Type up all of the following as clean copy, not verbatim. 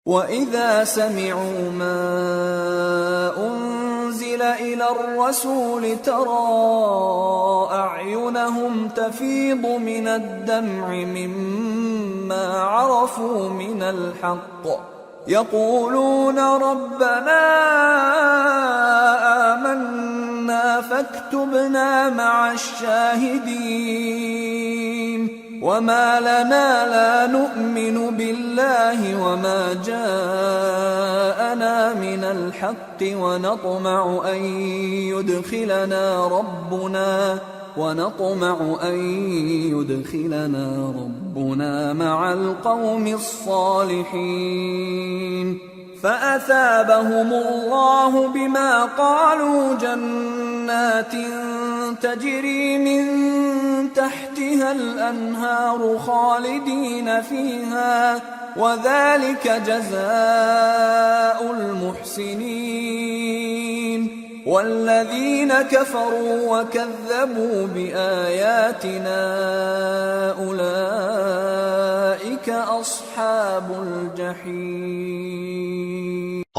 وَإِذَا سَمِعُوا مَا أُنزِلَ إِلَى الرَّسُولِ تَرَىٰ أَعْيُنَهُمْ تَفِيضُ مِنَ الدَّمْعِ مِمَّا عَرَفُوا مِنَ الْحَقِّ يَقُولُونَ رَبَّنَا آمَنَّا فَاكْتُبْنَا مَعَ الشَّاهِدِينَ وَمَا لَنَا لَا نُؤْمِنُ بِاللَّهِ وَمَا جَاءَنَا مِنَ الْحَقِّ وَنَطْمَعُ أَن يُدْخِلَنَا رَبُّنَا مَعَ الْقَوْمِ الصَّالِحِينَ فَأَثَابَهُمُ اللَّهُ بِمَا قَالُوا جَنَّاتٍ تَجْرِي مِن تحتها الأنهار خالدين فيها وذلك جزاء المحسنين والذين كفروا وكذبوا بآياتنا أولئك أصحاب الجحيم۔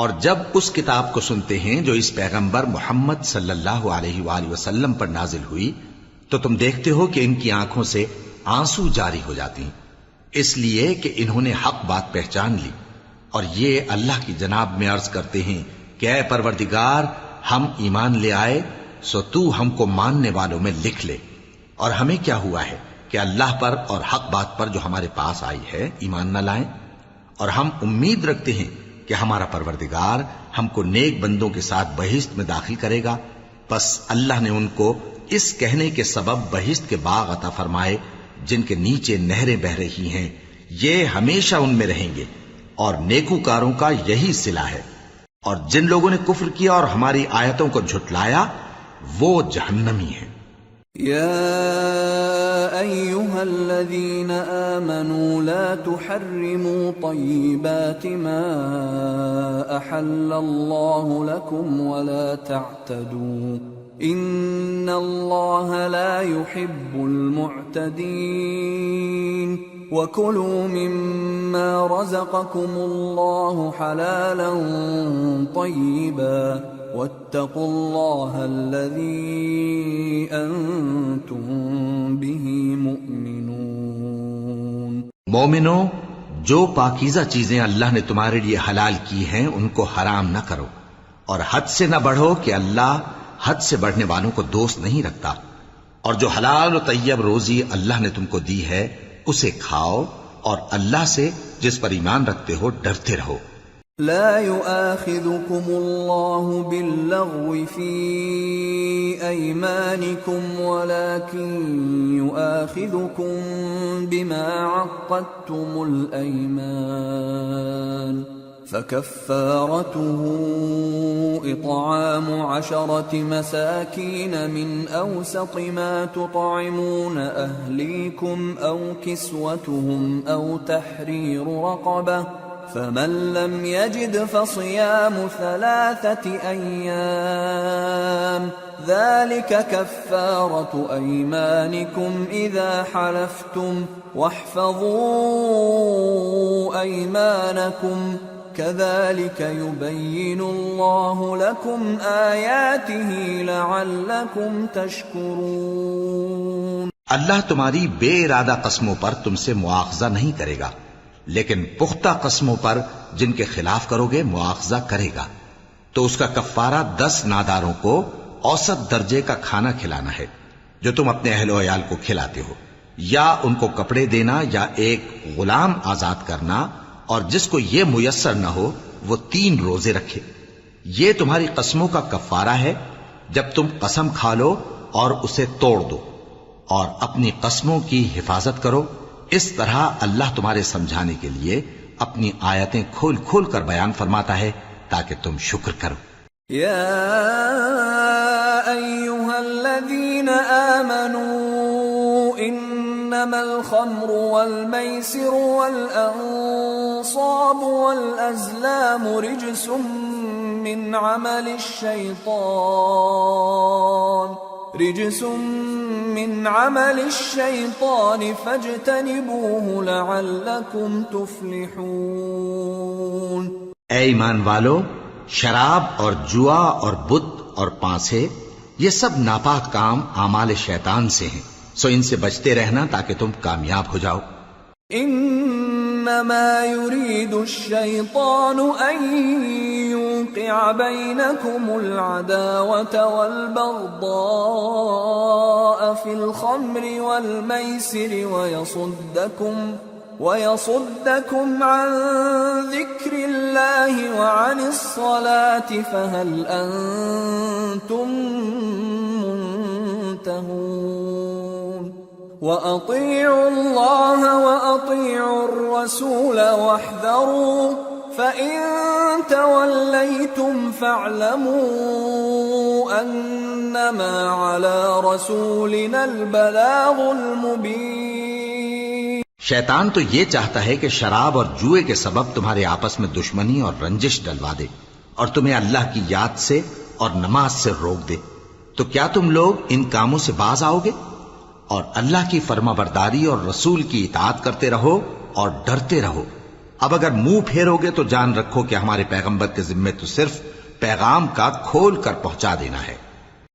اور جب اس کتاب کو سنتے ہیں جو اس پیغمبر محمد صلی اللہ علیہ وآلہ وسلم پر نازل ہوئی تو تم دیکھتے ہو کہ ان کی آنکھوں سے آنسو جاری ہو جاتی ہیں، اس لیے کہ انہوں نے حق بات پہچان لی، اور یہ اللہ کی جناب میں عرض کرتے ہیں کہ اے پروردگار، ہم ایمان لے آئے سو تو ہم کو ماننے والوں میں لکھ لے، اور ہمیں کیا ہوا ہے کہ اللہ پر اور حق بات پر جو ہمارے پاس آئی ہے ایمان نہ لائیں، اور ہم امید رکھتے ہیں کہ ہمارا پروردگار ہم کو نیک بندوں کے ساتھ بہشت میں داخل کرے گا۔ پس اللہ نے ان کو اس کہنے کے سبب بہشت کے باغ عطا فرمائے جن کے نیچے نہریں بہ رہی ہیں، یہ ہمیشہ ان میں رہیں گے، اور نیکوکاروں کا یہی صلہ ہے، اور جن لوگوں نے کفر کیا اور ہماری آیتوں کو جھٹلایا وہ جہنمی ہیں۔ يا أيها الذين آمنوا لا تحرموا طيبات ما أحل الله لكم ولا تعتدوا إن الله لا يحب المعتدين وكلوا مما رزقكم الله حلالا طيبا واتقوا الله الذي أنتم به مؤمنون۔ مومنو، جو پاکیزہ چیزیں اللہ نے تمہارے لیے حلال کی ہیں ان کو حرام نہ کرو، اور حد سے نہ بڑھو کہ اللہ حد سے بڑھنے والوں کو دوست نہیں رکھتا، اور جو حلال و طیب روزی اللہ نے تم کو دی ہے اسے کھاؤ، اور اللہ سے جس پر ایمان رکھتے ہو ڈرتے رہو۔ لا يؤاخذكم الله باللغو في أيمانكم ولكن يؤاخذكم بما عقدتم الأيمان فكفارته إطعام 10 مساكين من أوسط ما تطعمون أهليكم أو كسوتهم أو تحرير رقبة فمن لم يجد فصيام 3 أيام ذلك كفارة أيمانكم إذا حلفتم واحفظوا أيمانكم كذلك يبين الله لكم آياته لعلكم تشكرون۔ اللہ تمہاری بے ارادہ قسموں پر تم سے مواخذہ نہیں کرے گا، لیکن پختہ قسموں پر جن کے خلاف کرو گے مواخذہ کرے گا، تو اس کا کفارہ 10 ناداروں کو اوسط درجے کا کھانا کھلانا ہے جو تم اپنے اہل و عیال کو کھلاتے ہو، یا ان کو کپڑے دینا یا ایک غلام آزاد کرنا، اور جس کو یہ میسر نہ ہو وہ 3 روزے رکھے۔ یہ تمہاری قسموں کا کفارہ ہے جب تم قسم کھا لو اور اسے توڑ دو، اور اپنی قسموں کی حفاظت کرو۔ اس طرح اللہ تمہارے سمجھانے کے لیے اپنی آیتیں کھول کھول کر بیان فرماتا ہے تاکہ تم شکر کرو۔ یا ایھا الذین آمنوا انما الخمر والمیسر والانصاب والازلام رجس من عمل الشیطان فاجتنبوه لعلکم تفلحون۔ اے ایمان والو، شراب اور جوا اور بت اور پانسے یہ سب ناپاک کام اعمال شیطان سے ہیں، سو ان سے بچتے رہنا تاکہ تم کامیاب ہو جاؤ۔ انما يريد الشيطان ان يوقع بينكم العداوة والبغضاء في الخمر والميسر ويصدكم عن ذكر الله وعن الصلاة فهل أنتم منتهون وأطيعوا الله وأطيعوا الرسول واحذروا فإن توليتم فاعلموا أنما على رسولنا البلاغ المبين۔ شیطان تو یہ چاہتا ہے کہ شراب اور جوئے کے سبب تمہارے آپس میں دشمنی اور رنجش ڈلوا دے اور تمہیں اللہ کی یاد سے اور نماز سے روک دے، تو کیا تم لوگ ان کاموں سے باز آؤ گے؟ اور اللہ کی فرما برداری اور رسول کی اطاعت کرتے رہو اور ڈرتے رہو۔ اب اگر منہ پھیرو گے تو جان رکھو کہ ہمارے پیغمبر کے ذمے تو صرف پیغام کا کھول کر پہنچا دینا ہے۔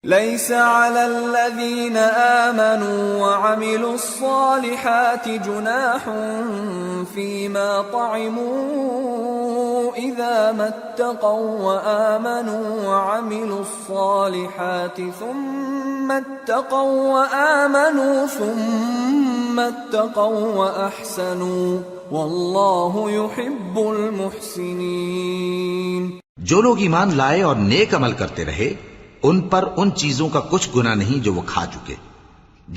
ليس على الذين آمنوا وعملوا الصالحات جناح فيما طعموا إذا ما اتقوا وآمنوا وعملوا الصالحات ثم اتقوا وأحسنوا والله يحب المحسنين۔ جو لوگ ایمان لائے اور نیک عمل کرتے رہے ان پر ان چیزوں کا کچھ گناہ نہیں جو وہ کھا چکے،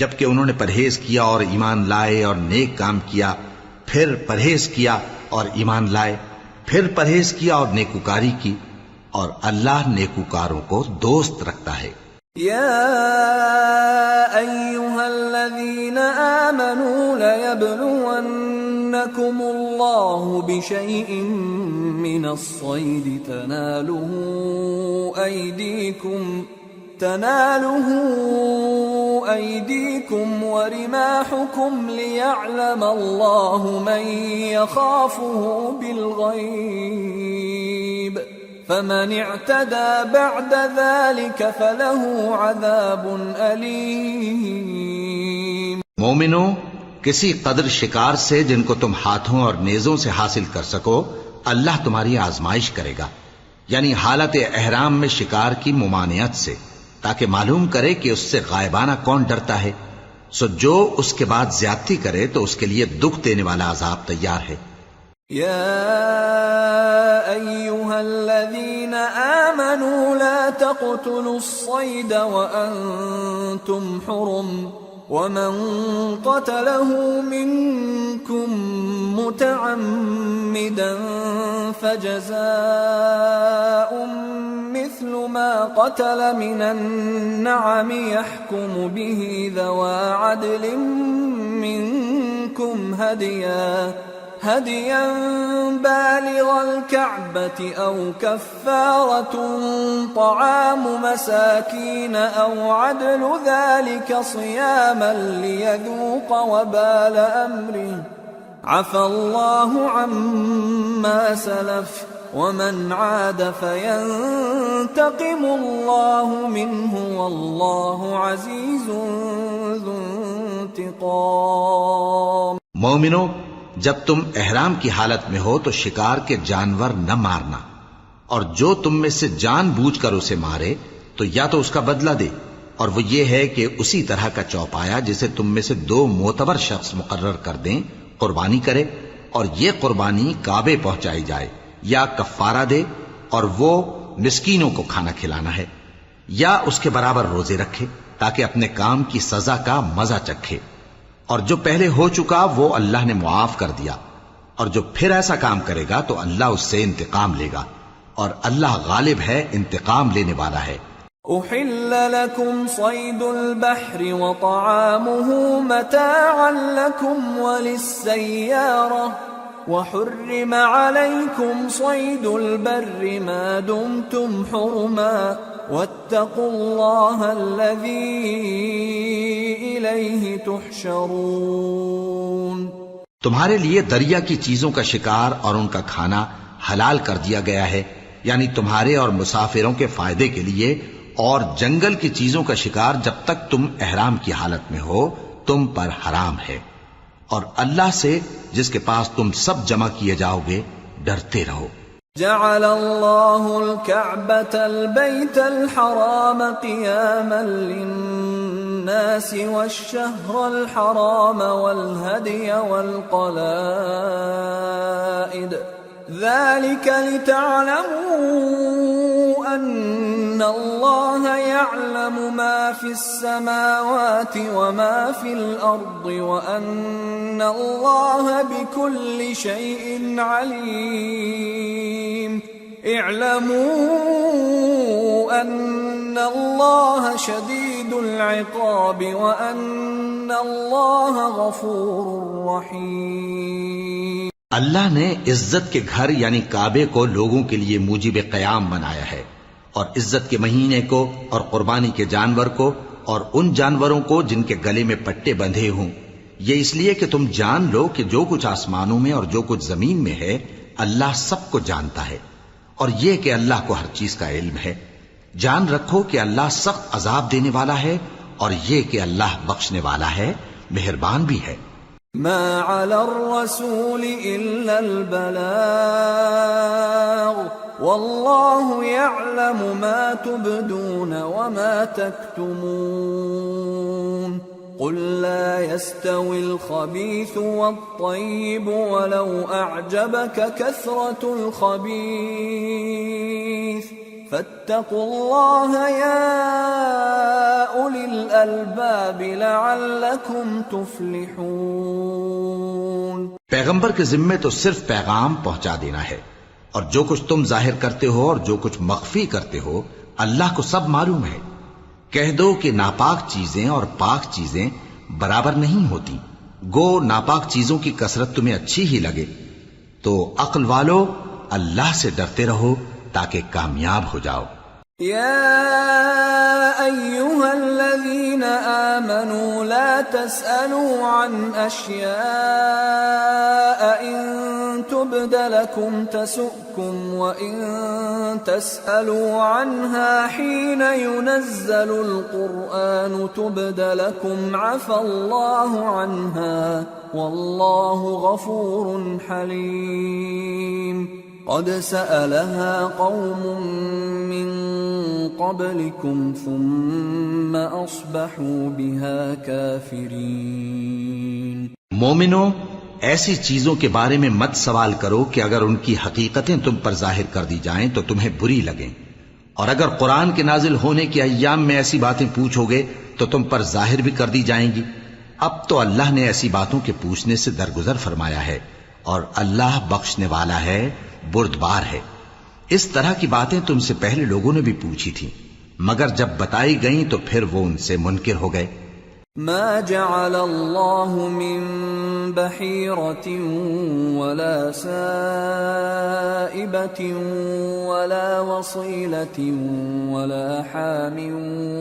جبکہ انہوں نے پرہیز کیا اور ایمان لائے اور نیک کام کیا، پھر پرہیز کیا اور ایمان لائے، پھر پرہیز کیا اور نیکوکاری کی، اور اللہ نیکوکاروں کو دوست رکھتا ہے۔ يا أيها الذين آمنوا ليبلونكم الله بشيء من الصيد تناله أيديكم ورماحكم ليعلم الله من يخافه بالغيب فمن اعتدى بعد ذلك فله عذاب أليم۔ مومنو، کسی قدر شکار سے جن کو تم ہاتھوں اور نیزوں سے حاصل کر سکو اللہ تمہاری آزمائش کرے گا، یعنی حالت احرام میں شکار کی ممانعت سے، تاکہ معلوم کرے کہ اس سے غائبانہ کون ڈرتا ہے، سو جو اس کے بعد زیادتی کرے تو اس کے لیے دکھ دینے والا عذاب تیار ہے۔ يا أيها الذين آمنوا لا تقتلوا الصيد وأنتم حرم ومن قتله منكم متعمدا فجزاء مثل ما قتل من النعم يحكم به ذوى عدل منكم هديا بالغ الكعبة أو كفارة طعام مساكين أو عدل ذلك صياما ليذوق وبال أمره عفى الله عما سلف ومن عاد فينتقم الله منه والله عزيز ذو انتقام۔ مومنو، جب تم احرام کی حالت میں ہو تو شکار کے جانور نہ مارنا، اور جو تم میں سے جان بوجھ کر اسے مارے تو یا تو اس کا بدلہ دے، اور وہ یہ ہے کہ اسی طرح کا چوپایا جسے تم میں سے 2 معتبر شخص مقرر کر دیں قربانی کرے، اور یہ قربانی کعبے پہنچائی جائے، یا کفارہ دے اور وہ مسکینوں کو کھانا کھلانا ہے، یا اس کے برابر روزے رکھے تاکہ اپنے کام کی سزا کا مزہ چکھے، اور جو پہلے ہو چکا وہ اللہ نے معاف کر دیا، اور جو پھر ایسا کام کرے گا تو اللہ اس سے انتقام لے گا، اور اللہ غالب ہے، انتقام لینے والا ہے۔ أحل لكم صيد البحر وطعامه متاعا لكم وللسيارة وحرم عليكم صيد البر ما دمتم حرما واتقوا الله الذي إليه تحشرون۔ تمہارے لیے دریا کی چیزوں کا شکار اور ان کا کھانا حلال کر دیا گیا ہے، یعنی تمہارے اور مسافروں کے فائدے کے لیے، اور جنگل کی چیزوں کا شکار جب تک تم احرام کی حالت میں ہو تم پر حرام ہے، اور اللہ سے جس کے پاس تم سب جمع کیے جاؤ گے ڈرتے رہو۔ جعل الله الكعبة البيت الحرام قياما للناس والشهر الحرام والهدي والقلائد ذلك لتعلموا أن الله يعلم ما في السماوات وما في الأرض وأن الله بكل شيء عليم اعلموا أن الله شديد العقاب وأن الله غفور رحيم۔ اللہ نے عزت کے گھر یعنی کعبے کو لوگوں کے لیے موجب قیام بنایا ہے، اور عزت کے مہینے کو اور قربانی کے جانور کو اور ان جانوروں کو جن کے گلے میں پٹے بندھے ہوں، یہ اس لیے کہ تم جان لو کہ جو کچھ آسمانوں میں اور جو کچھ زمین میں ہے اللہ سب کو جانتا ہے، اور یہ کہ اللہ کو ہر چیز کا علم ہے۔ جان رکھو کہ اللہ سخت عذاب دینے والا ہے، اور یہ کہ اللہ بخشنے والا ہے، مہربان بھی ہے۔ ما على الرسول إلا البلاغ والله يعلم ما تبدون وما تكتمون قل لا يستوي الخبيث والطيب ولو أعجبك كثرة الخبيث فاتقوا الله يا أولي الألباب لعلكم تفلحون۔ پیغمبر کے ذمے تو صرف پیغام پہنچا دینا ہے، اور جو کچھ تم ظاہر کرتے ہو اور جو کچھ مخفی کرتے ہو اللہ کو سب معلوم ہے۔ کہہ دو کہ ناپاک چیزیں اور پاک چیزیں برابر نہیں ہوتی، گو ناپاک چیزوں کی کثرت تمہیں اچھی ہی لگے، تو عقل والو اللہ سے ڈرتے رہو تاکہ کامیاب ہو جاؤ۔ يا أيها الذين آمنوا لا تسألوا عن أشياء إن تبد لكم تسؤكم وإن تسألوا عنها حين ينزل القرآن تبد لكم عفى الله عنها والله غفور حليم۔ قد سألها قوم من قبلكم ثم أصبحوا بها كافرين۔ مومنو، ایسی چیزوں کے بارے میں مت سوال کرو کہ اگر ان کی حقیقتیں تم پر ظاہر کر دی جائیں تو تمہیں بری لگیں، اور اگر قرآن کے نازل ہونے کے ایام میں ایسی باتیں پوچھو گے تو تم پر ظاہر بھی کر دی جائیں گی۔ اب تو اللہ نے ایسی باتوں کے پوچھنے سے درگزر فرمایا ہے، اور اللہ بخشنے والا ہے، بردبار ہے۔ اس طرح کی باتیں تم سے پہلے لوگوں نے بھی پوچھی تھی، مگر جب بتائی گئیں تو پھر وہ ان سے منکر ہو گئے۔ ما جعل الله من بحيرة ولا سائبة ولا وصيلة ولا حام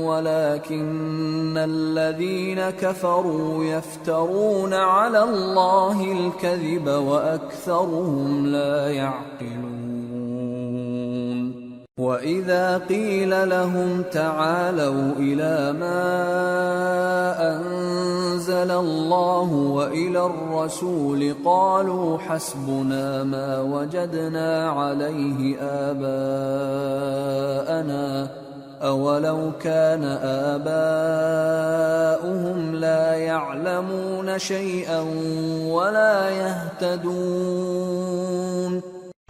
ولكن الذين كفروا يفترون على الله الكذب وأكثرهم لا يعقلون۔ وَإِذَا قِيلَ لَهُمْ تَعَالَوْا إِلَى مَا أَنزَلَ اللَّهُ وَإِلَى الرَّسُولِ قَالُوا حَسْبُنَا مَا وَجَدْنَا عَلَيْهِ آبَاءَنَا أَوَلَوْ كَانَ آبَاؤُهُمْ لَا يَعْلَمُونَ شَيْئًا وَلَا يَهْتَدُونَ۔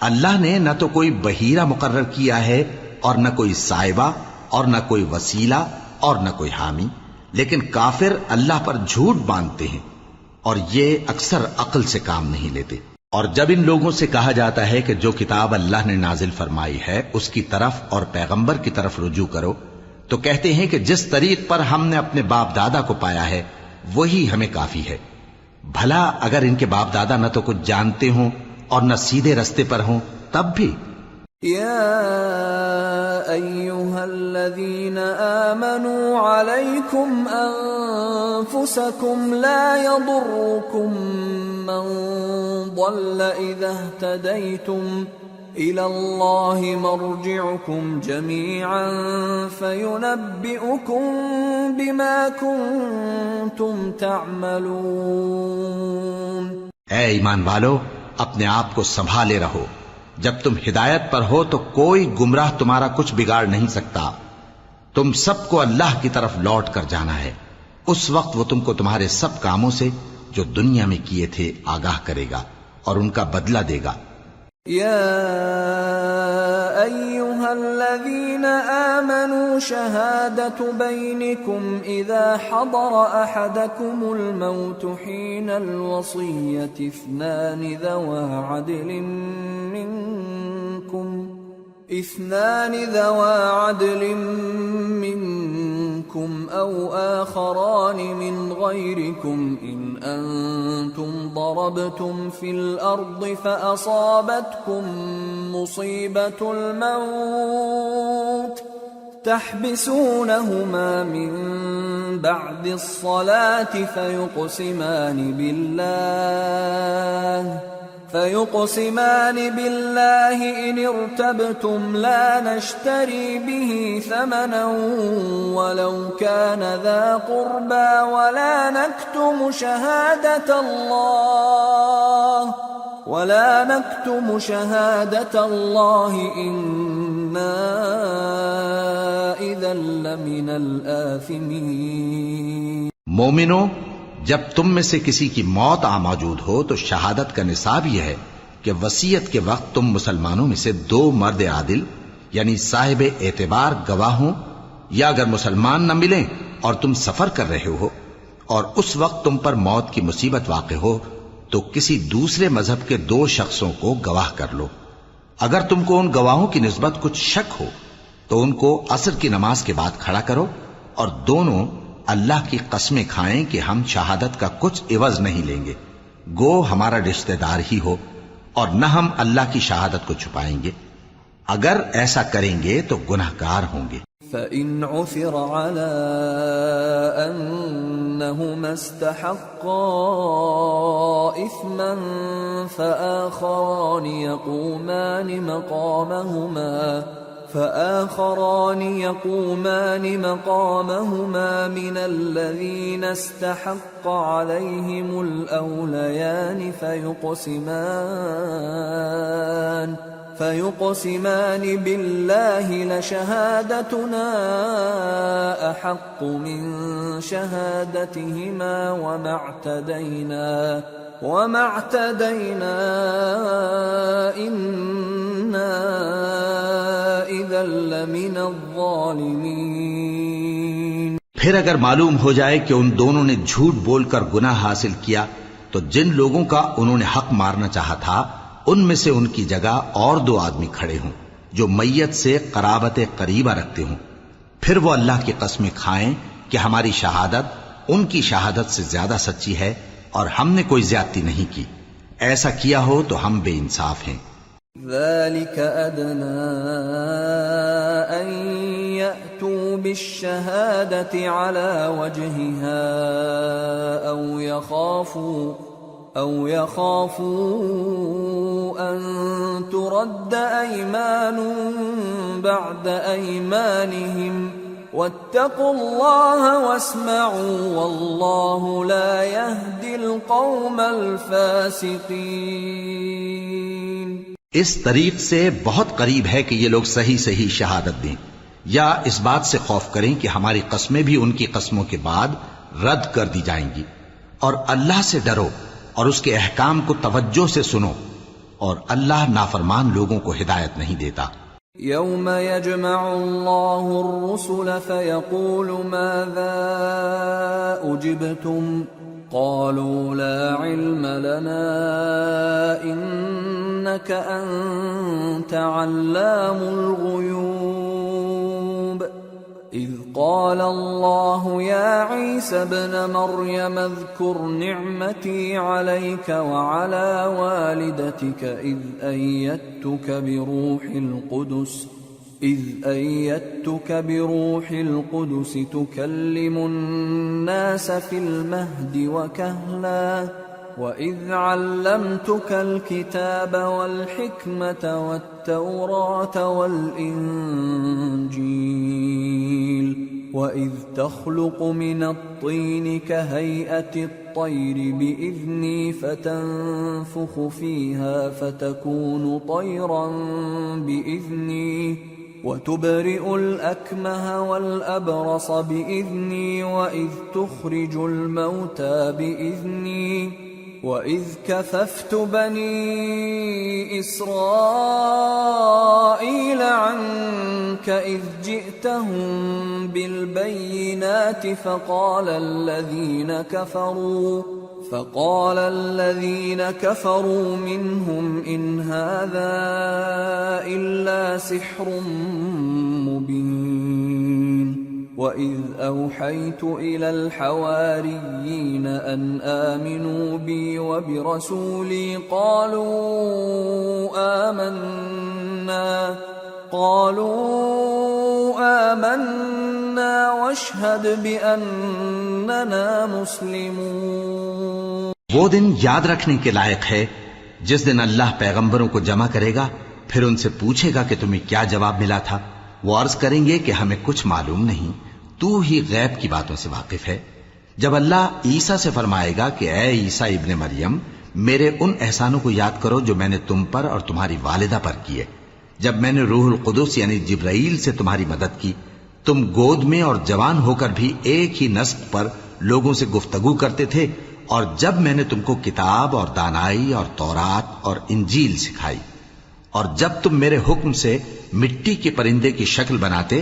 اللہ نے نہ تو کوئی بحیرہ مقرر کیا ہے اور نہ کوئی صائبہ اور نہ کوئی وسیلہ اور نہ کوئی حامی، لیکن کافر اللہ پر جھوٹ باندھتے ہیں اور یہ اکثر عقل سے کام نہیں لیتے۔ اور جب ان لوگوں سے کہا جاتا ہے کہ جو کتاب اللہ نے نازل فرمائی ہے اس کی طرف اور پیغمبر کی طرف رجوع کرو، تو کہتے ہیں کہ جس طریق پر ہم نے اپنے باپ دادا کو پایا ہے وہی ہمیں کافی ہے۔ بھلا اگر ان کے باپ دادا نہ تو کچھ جانتے ہوں اور نہ سیدھے رستے پر ہوں تب بھی۔ یا ایھا الذین آمنوا علیکم انفسکم لا یضرکم من ضل اذا اہتدیتم إلى الله مرجعكم جميعا فينبئكم بما كنتم تعملون. اے ایمان والو، اپنے آپ کو سنبھالے رہو. جب تم ہدایت پر ہو تو کوئی گمراہ تمہارا کچھ بگاڑ نہیں سکتا. تم سب کو اللہ کی طرف لوٹ کر جانا ہے. اس وقت وہ تم کو تمہارے سب کاموں سے جو دنیا میں کیے تھے آگاہ کرے گا اور ان کا بدلہ دے گا. يا أيها الذين آمنوا شهادة بينكم إذا حضر أحدكم الموت حين الوصية اثنان ذوى عدل منكم أو آخران من غيركم إن أنتم ضربتم في الأرض فأصابتكم مصيبة الموت تحبسونهما من بعد الصلاة فيقسمان بالله إن ارتبتم لا نشتري به ثمنا ولو كان ذا قربى ولا نكتم شهادة الله إنا إذا لمن الآثمين. مومنو، جب تم میں سے کسی کی موت آ موجود ہو تو شہادت کا نصاب یہ ہے کہ وصیت کے وقت تم مسلمانوں میں سے 2 مرد عادل یعنی صاحب اعتبار گواہ ہوں، یا اگر مسلمان نہ ملیں اور تم سفر کر رہے ہو اور اس وقت تم پر موت کی مصیبت واقع ہو تو کسی دوسرے مذہب کے 2 شخصوں کو گواہ کر لو. اگر تم کو ان گواہوں کی نسبت کچھ شک ہو تو ان کو عصر کی نماز کے بعد کھڑا کرو اور دونوں اللہ کی قسمیں کھائیں کہ ہم شہادت کا کچھ عوض نہیں لیں گے، گو ہمارا رشتہ دار ہی ہو، اور نہ ہم اللہ کی شہادت کو چھپائیں گے. اگر ایسا کریں گے تو گناہگار ہوں گے. فَإِنْ عُثِرَ عَلَىٰ أَنَّهُمَا اسْتَحَقَّا إِثْمًا فآخران يقومان مقامهما من الذين استحق عليهم الأوليان فيقسمان بالله لشهادتنا أحق من شهادتهما وما اعتدينا إنا إذا لمن الظالمين. پھر اگر معلوم ہو جائے کہ ان دونوں نے جھوٹ بول کر گناہ حاصل کیا تو جن لوگوں کا انہوں نے حق مارنا چاہا تھا ان میں سے ان کی جگہ اور 2 آدمی کھڑے ہوں جو میت سے قرابت قریبہ رکھتے ہوں. پھر وہ اللہ کی قسمیں کھائیں کہ ہماری شہادت ان کی شہادت سے زیادہ سچی ہے اور ہم نے کوئی زیادتی نہیں کی. ایسا کیا ہو تو ہم بے انصاف ہیں. ذلك أدنى أن يأتوا بالشهادة على وجهها أو يخافوا أن ترد أيمان بعد أيمانهم واتقوا الله واسمعوا والله لا يهدي القوم الفاسقين. اس طریق سے بہت قریب ہے کہ یہ لوگ صحیح شہادت دیں، یا اس بات سے خوف کریں کہ ہماری قسمیں بھی ان کی قسموں کے بعد رد کر دی جائیں گی. اور اللہ سے ڈرو اور اس کے احکام کو توجہ سے سنو، اور اللہ نافرمان لوگوں کو ہدایت نہیں دیتا. يوم يجمع الله الرسل فيقول ماذا أجبتم قالوا لا علم لنا إنك أنت علام الغيوب. إذ قال الله يا عيسى ابن مريم اذكر نعمتي عليك وعلى والدتك إذ أيدتك بروح القدس تكلم الناس في المهد وكهلا وَإِذْ عَلَّمْتُكَ الْكِتَابَ وَالْحِكْمَةَ وَالتَّوْرَاةَ وَالْإِنْجِيلَ وَإِذْ تَخْلُقُ مِنَ الطِّينِ كَهَيْئَةِ الطَّيْرِ بِإِذْنِي فَتَنفُخُ فِيهَا فَتَكُونُ طَيْرًا بِإِذْنِي وَتُبْرِئُ الْأَكْمَهَ وَالْأَبْرَصَ بِإِذْنِي وَإِذْ تُخْرِجُ الْمَوْتَى بِإِذْنِي وَإِذْ كَفَفْتُ بَنِي إِسْرَائِيلَ عَنكَ إِذْ جِئْتَهُم بِالْبَيِّنَاتِ فَقَالَ الَّذِينَ كَفَرُوا مِنْهُمْ إِنْ هَذَا إِلَّا سِحْرٌ مُبِينٌ وَإِذْ أَوْحَيْتُ إِلَى الْحَوَارِيِّينَ أَنْ آمِنُوا بِي وَبِرَسُولِي قالوا آمنا واشهد بأننا مسلمون۔ وہ دن یاد رکھنے کے لائق ہے جس دن اللہ پیغمبروں کو جمع کرے گا، پھر ان سے پوچھے گا کہ تمہیں کیا جواب ملا تھا۔ وہ عرض کریں گے کہ ہمیں کچھ معلوم نہیں، تو ہی غیب کی باتوں سے واقف ہے۔ جب اللہ عیسیٰ سے فرمائے گا کہ اے عیسیٰ ابن مریم، میرے ان احسانوں کو یاد کرو جو میں نے تم پر اور تمہاری والدہ پر کیے، جب میں نے روح القدس یعنی جبرائیل سے تمہاری مدد کی، تم گود میں اور جوان ہو کر بھی ایک ہی نسق پر لوگوں سے گفتگو کرتے تھے، اور جب میں نے تم کو کتاب اور دانائی اور تورات اور انجیل سکھائی، اور جب تم میرے حکم سے مٹی کے پرندے کی شکل بناتے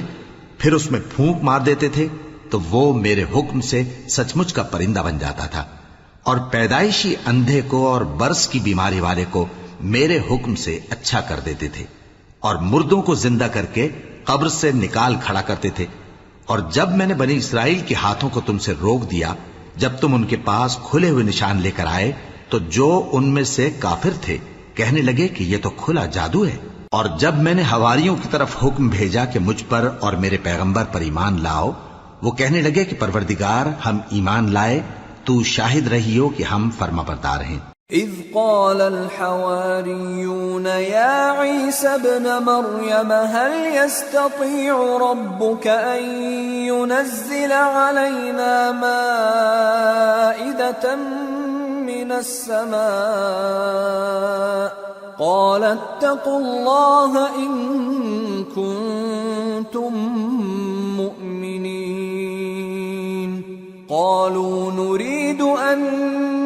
پھر اس میں پھونک مار دیتے تھے تو وہ میرے حکم سے سچ مچ کا پرندہ بن جاتا تھا، اور پیدائشی اندھے کو اور برس کی بیماری والے کو میرے حکم سے اچھا کر دیتے تھے، اور مردوں کو زندہ کر کے قبر سے نکال کھڑا کرتے تھے۔ اور جب میں نے بنی اسرائیل کے ہاتھوں کو تم سے روک دیا، جب تم ان کے پاس کھلے ہوئے نشان لے کر آئے، تو جو ان میں سے کافر تھے کہنے لگے کہ یہ تو کھلا جادو ہے۔ اور جب میں نے حواریوں کی طرف حکم بھیجا کہ مجھ پر اور میرے پیغمبر پر ایمان لاؤ، وہ کہنے لگے کہ پروردگار ہم ایمان لائے، تو شاہد رہیو کہ ہم فرما بردار ہیں۔ اذ قال الحواريون يا عيسى ابن مريم هل يستطيع ربك أن ينزل علينا مائدة من السماء قال اتقوا الله إن كنتم مؤمنين قالوا نريد أن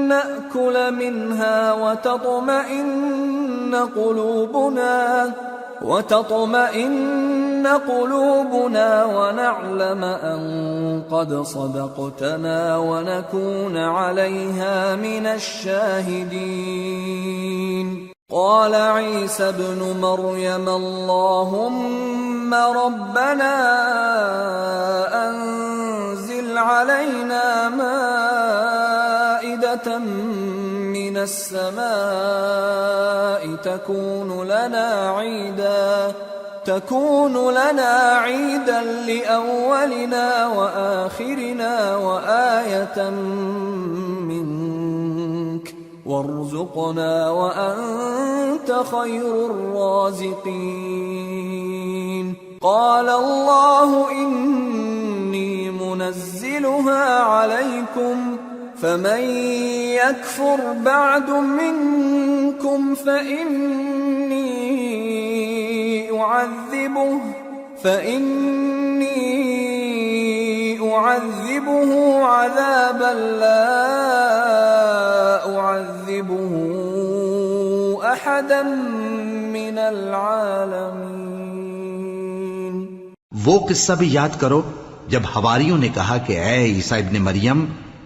نأكل منها وتطمئن قلوبنا ونعلم أن قد صدقتنا ونكون عليها من الشاهدين قال عيسى ابن مريم اللهم ربنا أنزل علينا مائدة من السماء تكون لنا عيدا لأولنا وآخرنا وآية منك وارزقنا وأنت خير الرازقين قال الله إني منزلها عليكم فمن يكفر بعد منكم فإني أعذبه عذابا لا أعذبه أحدا من العالمين۔ وہ قصہ بھی یاد کرو جب حواریوں نے کہا کہ اے عیسیٰ ابن مریم،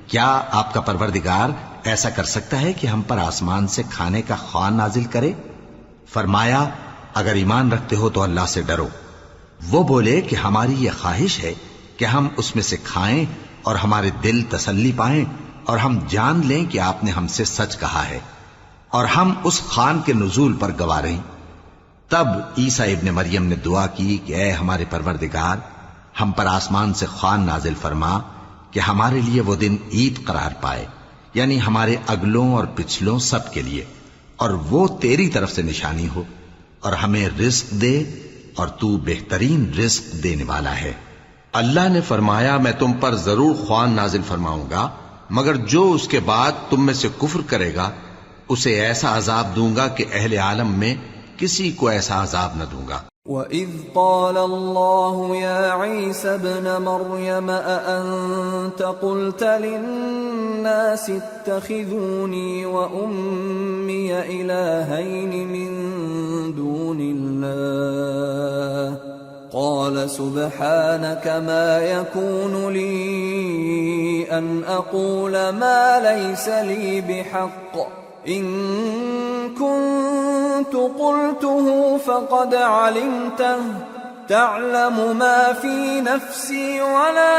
کیا آپ کا پروردگار ایسا کر سکتا ہے کہ ہم پر آسمان سے کھانے کا خوان نازل کرے؟ فرمایا اگر ایمان رکھتے ہو تو اللہ سے ڈرو۔ وہ بولے کہ ہماری یہ خواہش ہے کہ ہم اس میں سے کھائیں اور ہمارے دل تسلی پائیں اور ہم جان لیں کہ آپ نے ہم سے سچ کہا ہے اور ہم اس خوان کے نزول پر گواہ رہیں۔ تب عیسیٰ ابن مریم نے دعا کی کہ اے ہمارے پروردگار، ہم پر آسمان سے خوان نازل فرما کہ ہمارے لیے وہ دن عید قرار پائے، یعنی ہمارے اگلوں اور پچھلوں سب کے لیے، اور وہ تیری طرف سے نشانی ہو، اور ہمیں رزق دے، اور تو بہترین رزق دینے والا ہے۔ اللہ نے فرمایا میں تم پر ضرور خوان نازل فرماؤں گا، مگر جو اس کے بعد تم میں سے کفر کرے گا اسے ایسا عذاب دوں گا کہ اہل عالم میں کسی کو ایسا عذاب نہ دوں گا۔ وَإِذْ قَالَ اللَّهُ يَا عِيسَى ابْنَ مَرْيَمَ أَأَنْتَ قُلْتَ لِلنَّاسِ اتَّخِذُونِي وَأُمِّيَ إِلَٰهَيْنِ مِن دُونِ اللَّهِ قَالَ سُبْحَانَكَ مَا يَكُونُ لِي أَنْ أَقُولَ مَا لَيْسَ لِي بِحَقٍّ إِن كُنتُ قُلْتُهُ فَقَدْ عَلِمْتَهُ تَعْلَمُ مَا فِي نَفْسِي وَلَا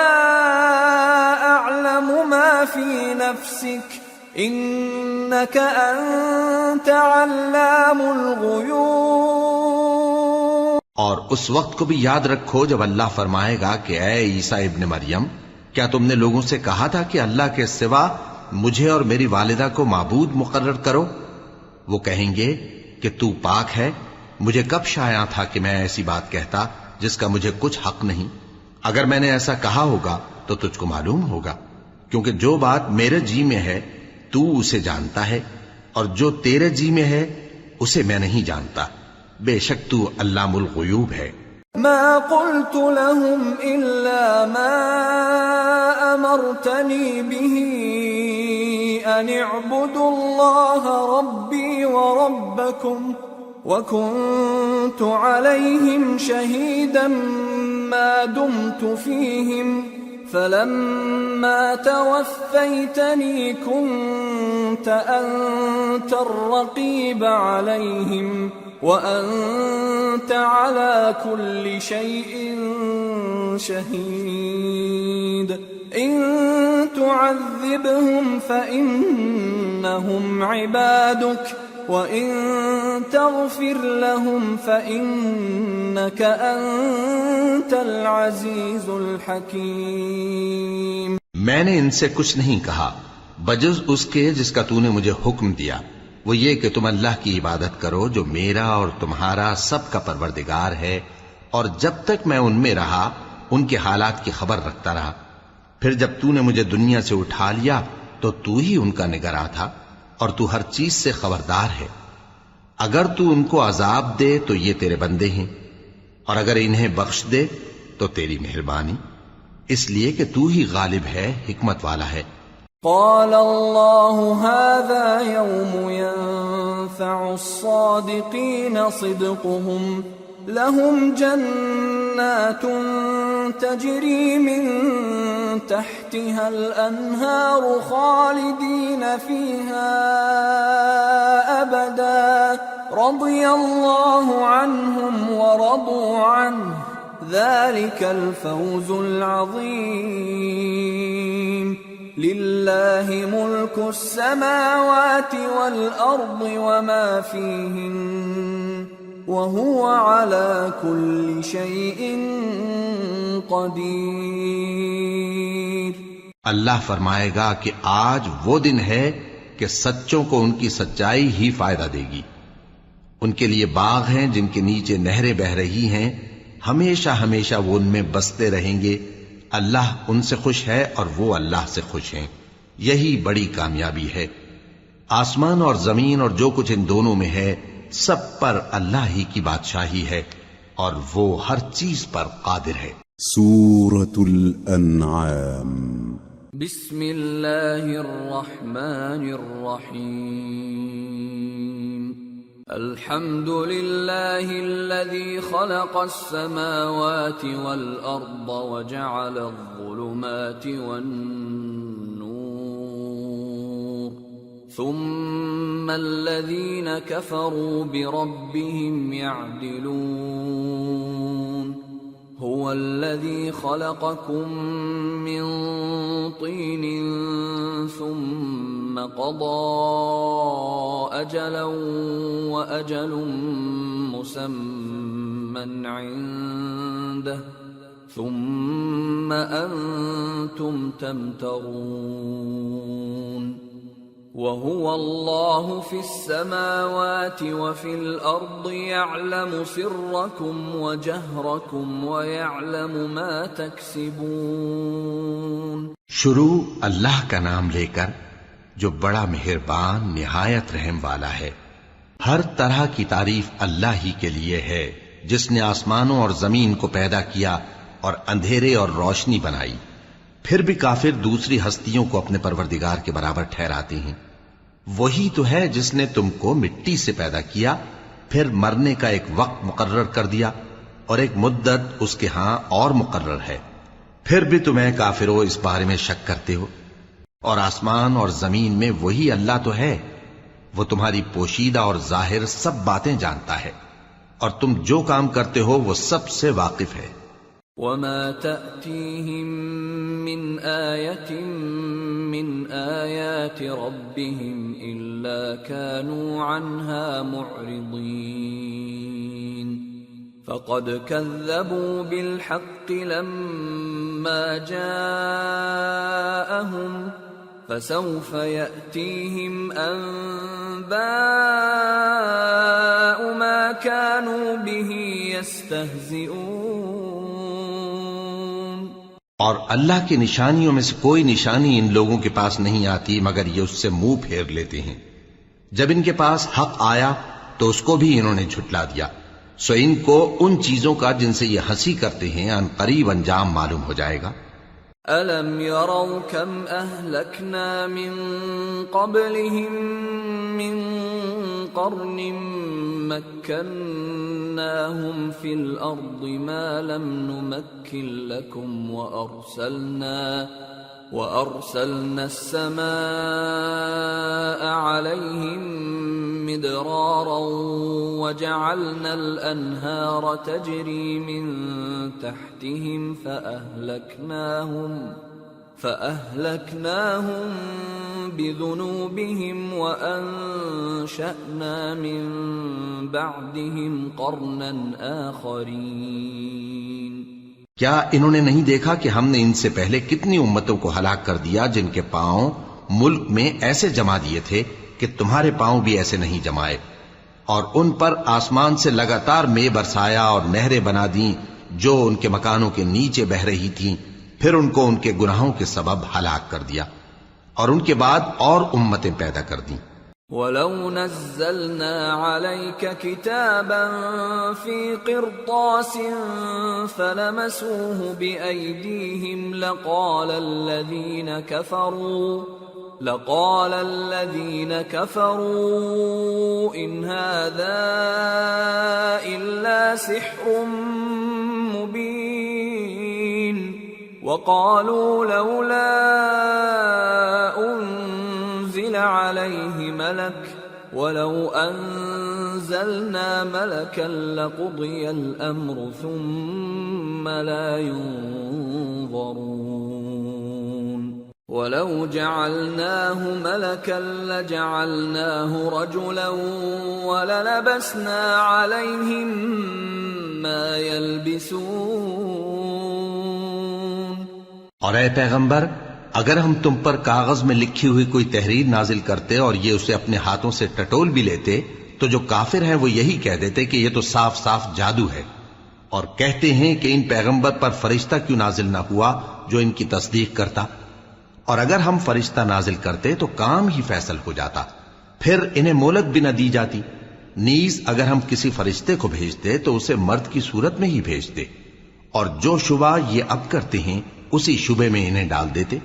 أَعْلَمُ مَا فِي نَفْسِكَ إِنَّكَ أَنْتَ عَلَّامُ الْغُيُوبِ۔ اور اس وقت کو بھی یاد رکھو جب اللہ فرمائے گا کہ اے عیسیٰ ابن مریم، کیا تم نے لوگوں سے کہا تھا کہ اللہ کے سوا مجھے اور میری والدہ کو معبود مقرر کرو؟ وہ کہیں گے کہ تو پاک ہے، مجھے کب شایع تھا کہ میں ایسی بات کہتا جس کا مجھے کچھ حق نہیں۔ اگر میں نے ایسا کہا ہوگا تو تجھ کو معلوم ہوگا، کیونکہ جو بات میرے جی میں ہے تو اسے جانتا ہے، اور جو تیرے جی میں ہے اسے میں نہیں جانتا۔ بے شک تو علام الغیوب ہے۔ ما قلت لهم إلا ما أمرتني به أن اعبدوا الله ربي وربكم وكنت عليهم شهيدا ما دمت فيهم فلما توفيتني كنت أنت الرقيب عليهم وأنت على كل شيء شهيد إن تعذبهم فإنهم عبادك وإن تغفر لهم فإنك أنت العزيز الحكيم۔ میں نے ان سے کچھ نہیں کہا بجز اس کے جس کا تو نے مجھے حکم دیا، وہ یہ کہ تم اللہ کی عبادت کرو جو میرا اور تمہارا سب کا پروردگار ہے، اور جب تک میں ان میں رہا ان کے حالات کی خبر رکھتا رہا۔ پھر جب تو نے مجھے دنیا سے اٹھا لیا تو تو ہی ان کا نگراں تھا، اور تو ہر چیز سے خبردار ہے۔ اگر تو ان کو عذاب دے تو یہ تیرے بندے ہیں، اور اگر انہیں بخش دے تو تیری مہربانی، اس لیے کہ تو ہی غالب ہے، حکمت والا ہے۔ قال الله هذا يوم ينفع الصادقين صدقهم لهم جنات تجري من تحتها الأنهار خالدين فيها أبدا رضي الله عنهم ورضوا عنه ذلك الفوز العظيم لله ملك السماوات والأرض وما فيهن وهو على كل شيء قدير۔ اللہ فرمائے گا کہ آج وہ دن ہے کہ سچوں کو ان کی سچائی ہی فائدہ دے گی۔ ان کے لیے باغ ہیں جن کے نیچے نہریں بہہ رہی ہیں، ہمیشہ ہمیشہ وہ ان میں بستے رہیں گے۔ اللہ ان سے خوش ہے اور وہ اللہ سے خوش ہیں، یہی بڑی کامیابی ہے۔ آسمان اور زمین اور جو کچھ ان دونوں میں ہے سب پر اللہ ہی کی بادشاہی ہے، اور وہ ہر چیز پر قادر ہے۔ سورة الأنعام۔ بسم اللہ الرحمن الرحیم۔ الحمد للہ الذی خلق السماوات والأرض وجعل الظلمات والنور ثم الذین کفروا بربهم يعدلون هو الذي خلقكم من طين ثم قضى أجلا وأجل مسمى عنده ثم أنتم تمترون وَهُوَ اللَّهُ فِي السَّمَاوَاتِ وَفِي الْأَرْضِ يَعْلَمُ سِرَّكُمْ وَجَهْرَكُمْ وَيَعْلَمُ مَا تَكْسِبُونَ۔ شروع اللہ کا نام لے کر جو بڑا مہربان نہایت رحم والا ہے۔ ہر طرح کی تعریف اللہ ہی کے لیے ہے جس نے آسمانوں اور زمین کو پیدا کیا اور اندھیرے اور روشنی بنائی۔ پھر بھی کافر دوسری ہستیوں کو اپنے پروردگار کے برابر ٹھہراتے ہیں۔ وہی تو ہے جس نے تم کو مٹی سے پیدا کیا، پھر مرنے کا ایک وقت مقرر کر دیا اور ایک مدت اس کے ہاں اور مقرر ہے، پھر بھی تمہیں کافروں اس بارے میں شک کرتے ہو۔ اور آسمان اور زمین میں وہی اللہ تو ہے، وہ تمہاری پوشیدہ اور ظاہر سب باتیں جانتا ہے، اور تم جو کام کرتے ہو وہ سب سے واقف ہے۔ وَمَا تَأْتِيهِم مِّنْ آيَةٍ مِّنْ آيَاتِ رَبِّهِمْ إِلَّا كَانُوا عَنْهَا مُعْرِضِينَ فَقَدْ كَذَّبُوا بِالْحَقِّ لَمَّا جَاءَهُمْ فَسَوْفَ يَأْتِيهِمْ أَنبَاءُ مَا كَانُوا بِهِ يَسْتَهْزِئُونَ۔ اور اللہ کی نشانیوں میں سے کوئی نشانی ان لوگوں کے پاس نہیں آتی مگر یہ اس سے منہ پھیر لیتے ہیں۔ جب ان کے پاس حق آیا تو اس کو بھی انہوں نے جھٹلا دیا، سو ان کو ان چیزوں کا جن سے یہ ہنسی کرتے ہیں ان قریب انجام معلوم ہو جائے گا۔ أَلَمْ يَرَوْا كَمْ أَهْلَكْنَا مِنْ قَبْلِهِمْ مِنْ قَرْنٍ مَكَّنَّاهُمْ فِي الْأَرْضِ مَا لَمْ نُمَكِّنْ لَكُمْ وَأَرْسَلْنَا السَّمَاءَ عَلَيْهِمْ مِدْرَارًا وَجَعَلْنَا الْأَنْهَارَ تَجْرِي مِنْ تَحْتِهِمْ فَأَهْلَكْنَاهُمْ بِذُنُوبِهِمْ وَأَنشَأْنَا مِنْ بَعْدِهِمْ قَرْنًا آخَرِينَ۔ کیا انہوں نے نہیں دیکھا کہ ہم نے ان سے پہلے کتنی امتوں کو ہلاک کر دیا جن کے پاؤں ملک میں ایسے جما دیے تھے کہ تمہارے پاؤں بھی ایسے نہیں جمائے، اور ان پر آسمان سے لگاتار مے برسایا اور نہریں بنا دیں جو ان کے مکانوں کے نیچے بہ رہی تھیں، پھر ان کو ان کے گناہوں کے سبب ہلاک کر دیا، اور ان کے بعد اور امتیں پیدا کر دیں۔ وَلَوْ نَزَّلْنَا عَلَيْكَ كِتَابًا فِي قِرْطَاسٍ فَلَمَسُوهُ بِأَيْدِيهِمْ لَقَالَ الَّذِينَ كَفَرُوا إِنْ هَذَا إِلَّا سِحْرٌ مُبِينٌ وَقَالُوا لَوْلَا أُنزِلَ عَلَيْهِ مَلَكٌ وَلَوْ أَنزَلْنَا مَلَكًا لَقُضِيَ الْأَمْرُ ثُمَّ لَا يُنظَرُونَ وَلَوْ جَعَلْنَاهُ مَلَكًا لَجَعَلْنَاهُ رَجُلًا وَلَلَبَسْنَا عَلَيْهِمْ مَا يَلْبِسُونَ۔ اور اے پیغمبر، اگر ہم تم پر کاغذ میں لکھی ہوئی کوئی تحریر نازل کرتے اور یہ اسے اپنے ہاتھوں سے ٹٹول بھی لیتے تو جو کافر ہیں وہ یہی کہہ دیتے کہ یہ تو صاف صاف جادو ہے، اور کہتے ہیں کہ ان پیغمبر پر فرشتہ کیوں نازل نہ ہوا جو ان کی تصدیق کرتا، اور اگر ہم فرشتہ نازل کرتے تو کام ہی فیصل ہو جاتا، پھر انہیں مہلت بھی نہ دی جاتی۔ نیز اگر ہم کسی فرشتے کو بھیجتے تو اسے مرد کی صورت میں ہی بھیجتے، اور جو شبہ یہ اب کرتے ہیں اسی شبے میں انہیں ڈال دیتے۔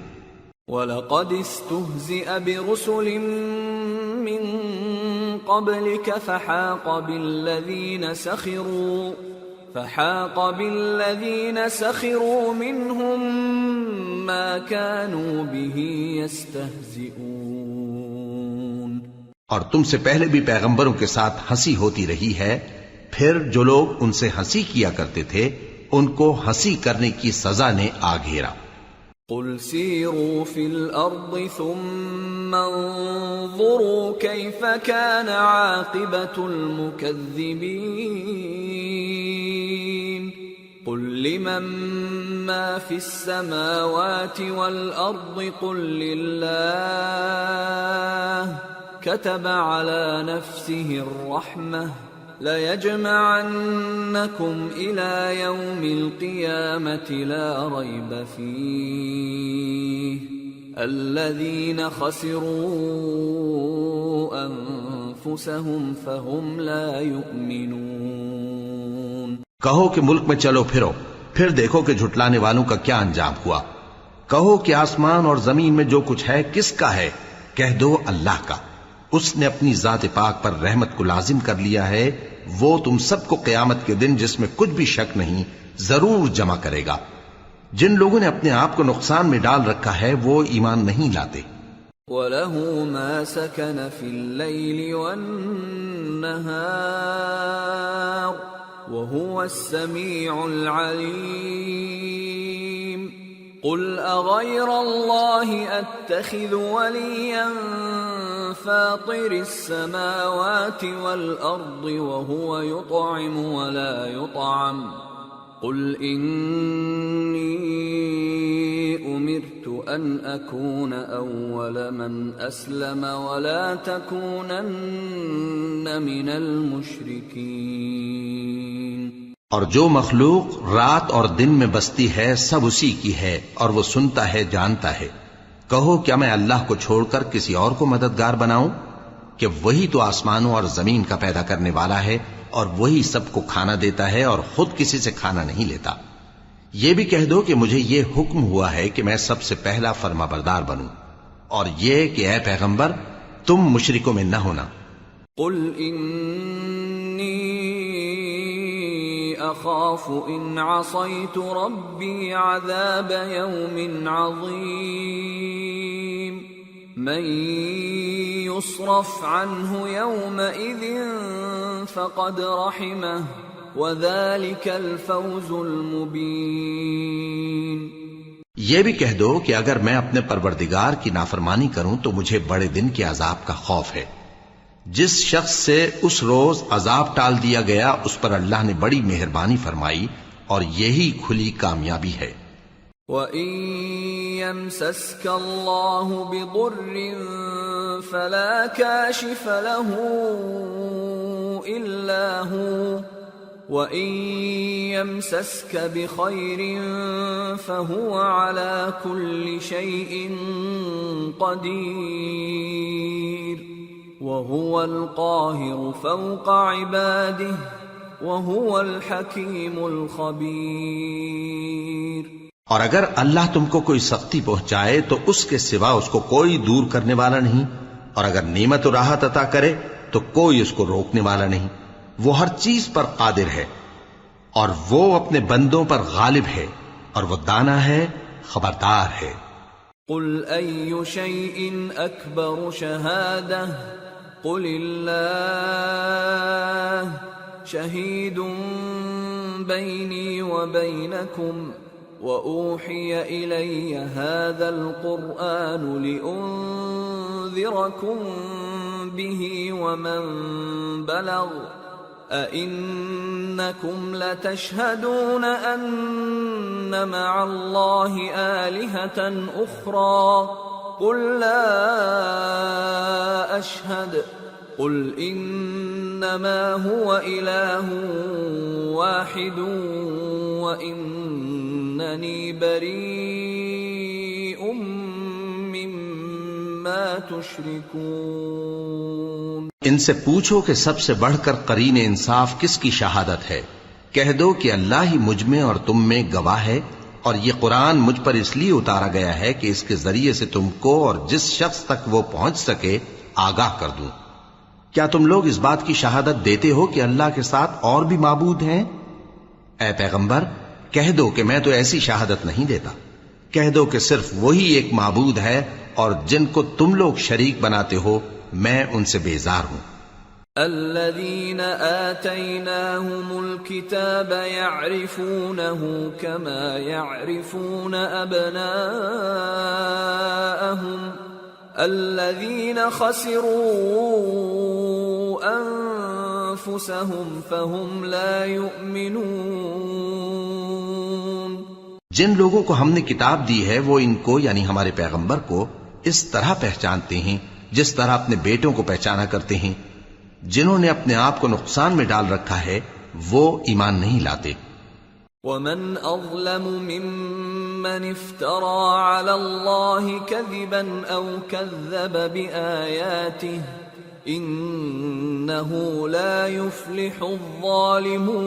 وَلَقَدِ اسْتُهْزِئَ بِرُسُلٍ مِّن قَبْلِكَ فَحَاقَ بِالَّذِينَ سَخِرُوا مِنْهُمْ مَا كَانُوا بِهِ يَسْتَهْزِئُونَ۔ اور تم سے پہلے بھی پیغمبروں کے ساتھ ہنسی ہوتی رہی ہے، پھر جو لوگ ان سے ہنسی کیا کرتے تھے ان کو ہنسی کرنے کی سزا نے آ گھیرا۔ قُلْ سِيرُوا فِي الْأَرْضِ ثُمَّ انظُرُوا كَيْفَ كَانَ عَاقِبَةُ الْمُكَذِّبِينَ قُلْ لِمَن ما في السماوات والأرض قل لله كتب على نفسه الرحمة ليجمعنكم إلى يوم القيامة لا ريب فيه الذين خسروا أنفسهم فهم لا يؤمنون۔ کہو کہ ملک میں چلو پھرو، پھر دیکھو کہ جھٹلانے والوں کا کیا انجام ہوا۔ کہو کہ آسمان اور زمین میں جو کچھ ہے کس کا ہے؟ کہہ دو اللہ کا۔ اس نے اپنی ذات پاک پر رحمت کو لازم کر لیا ہے، وہ تم سب کو قیامت کے دن جس میں کچھ بھی شک نہیں ضرور جمع کرے گا۔ جن لوگوں نے اپنے آپ کو نقصان میں ڈال رکھا ہے وہ ایمان نہیں لاتے۔ وَلَهُ مَا سَكَنَ فِي اللَّيْلِ وَالنَّهَارِ وَهُوَ السَّمِيعُ الْعَلِيمُ۔ قُلْ أَغَيْرَ اللَّهِ أَتَّخِذُ وَلِيًّا فَاطِرِ السَّمَاوَاتِ وَالْأَرْضِ وَهُوَ يُطْعِمُ وَلَا يُطْعَمُ قُلْ إِنِّي أُمِرْتُ أَنْ أَكُونَ أَوَّلَ مَنْ أَسْلَمَ وَلَا تَكُونَنَّ مِنَ الْمُشْرِكِينَ۔ اور جو مخلوق رات اور دن میں بستی ہے سب اسی کی ہے اور وہ سنتا ہے جانتا ہے۔ کہو کیا میں اللہ کو چھوڑ کر کسی اور کو مددگار بناؤں؟ کہ وہی تو آسمانوں اور زمین کا پیدا کرنے والا ہے اور وہی سب کو کھانا دیتا ہے اور خود کسی سے کھانا نہیں لیتا۔ یہ بھی کہہ دو کہ مجھے یہ حکم ہوا ہے کہ میں سب سے پہلا فرما بردار بنوں، اور یہ کہ اے پیغمبر تم مشرکوں میں نہ ہونا۔ قل انی اخاف ان عصیت ربی عذاب یوم عظیم من يصرف عنه يومئذ فقد رحمه وذلك الفوز المبين۔ یہ بھی کہہ دو کہ اگر میں اپنے پروردگار کی نافرمانی کروں تو مجھے بڑے دن کے عذاب کا خوف ہے۔ جس شخص سے اس روز عذاب ٹال دیا گیا اس پر اللہ نے بڑی مہربانی فرمائی اور یہی کھلی کامیابی ہے۔ وَإِن يَمْسَسْكَ اللَّهُ بِضُرٍّ فَلَا كَاشِفَ لَهُ إِلَّا هُوَ وَإِن يَمْسَسْكَ بِخَيْرٍ فَهُوَ عَلَى كُلِّ شَيْءٍ قَدِيرٌ وَهُوَ الْقَاهِرُ فَوْقَ عِبَادِهِ وَهُوَ الْحَكِيمُ الْخَبِيرُ۔ اور اگر اللہ تم کو کوئی سختی پہنچائے تو اس کے سوا اس کو کوئی دور کرنے والا نہیں، اور اگر نعمت و راحت عطا کرے تو کوئی اس کو روکنے والا نہیں۔ وہ ہر چیز پر قادر ہے اور وہ اپنے بندوں پر غالب ہے اور وہ دانا ہے، خبردار ہے۔ قل أي شيء أكبر شهادة قل الله شهيد بيني وبينكم وأوحي إلي هذا القرآن لأنذركم به ومن بلغ أئنكم لتشهدون أن مع الله آلهة أخرى قل لا أشهد قل إنما هو إله واحد وإنني بريء مما تشركون۔ ان سے پوچھو کہ سب سے بڑھ کر قرین انصاف کس کی شہادت ہے؟ کہہ دو کہ اللہ ہی مجھ میں اور تم میں گواہ ہے، اور یہ قرآن مجھ پر اس لیے اتارا گیا ہے کہ اس کے ذریعے سے تم کو اور جس شخص تک وہ پہنچ سکے آگاہ کر دوں۔ کیا تم لوگ اس بات کی شہادت دیتے ہو کہ اللہ کے ساتھ اور بھی معبود ہیں؟ اے پیغمبر کہہ دو کہ میں تو ایسی شہادت نہیں دیتا۔ کہہ دو کہ صرف وہی ایک معبود ہے اور جن کو تم لوگ شریک بناتے ہو میں ان سے بیزار ہوں۔ الذين آتيناهم الكتاب يعرفونه كما يعرفون أبناءهم الذين خسروا أنفسهم فهم لا يؤمنون۔ جن لوگوں کو ہم نے کتاب دی ہے وہ ان کو یعنی ہمارے پیغمبر کو اس طرح پہچانتے ہیں جس طرح اپنے بیٹوں کو پہچانا کرتے ہیں. جنہوں نے اپنے آپ کو نقصان میں ڈال رکھا ہے وہ ایمان نہیں لاتے. ومن أظلم ممن افترى على الله كذبا أو كذب بآياته إنه لا يفلح الظالمون.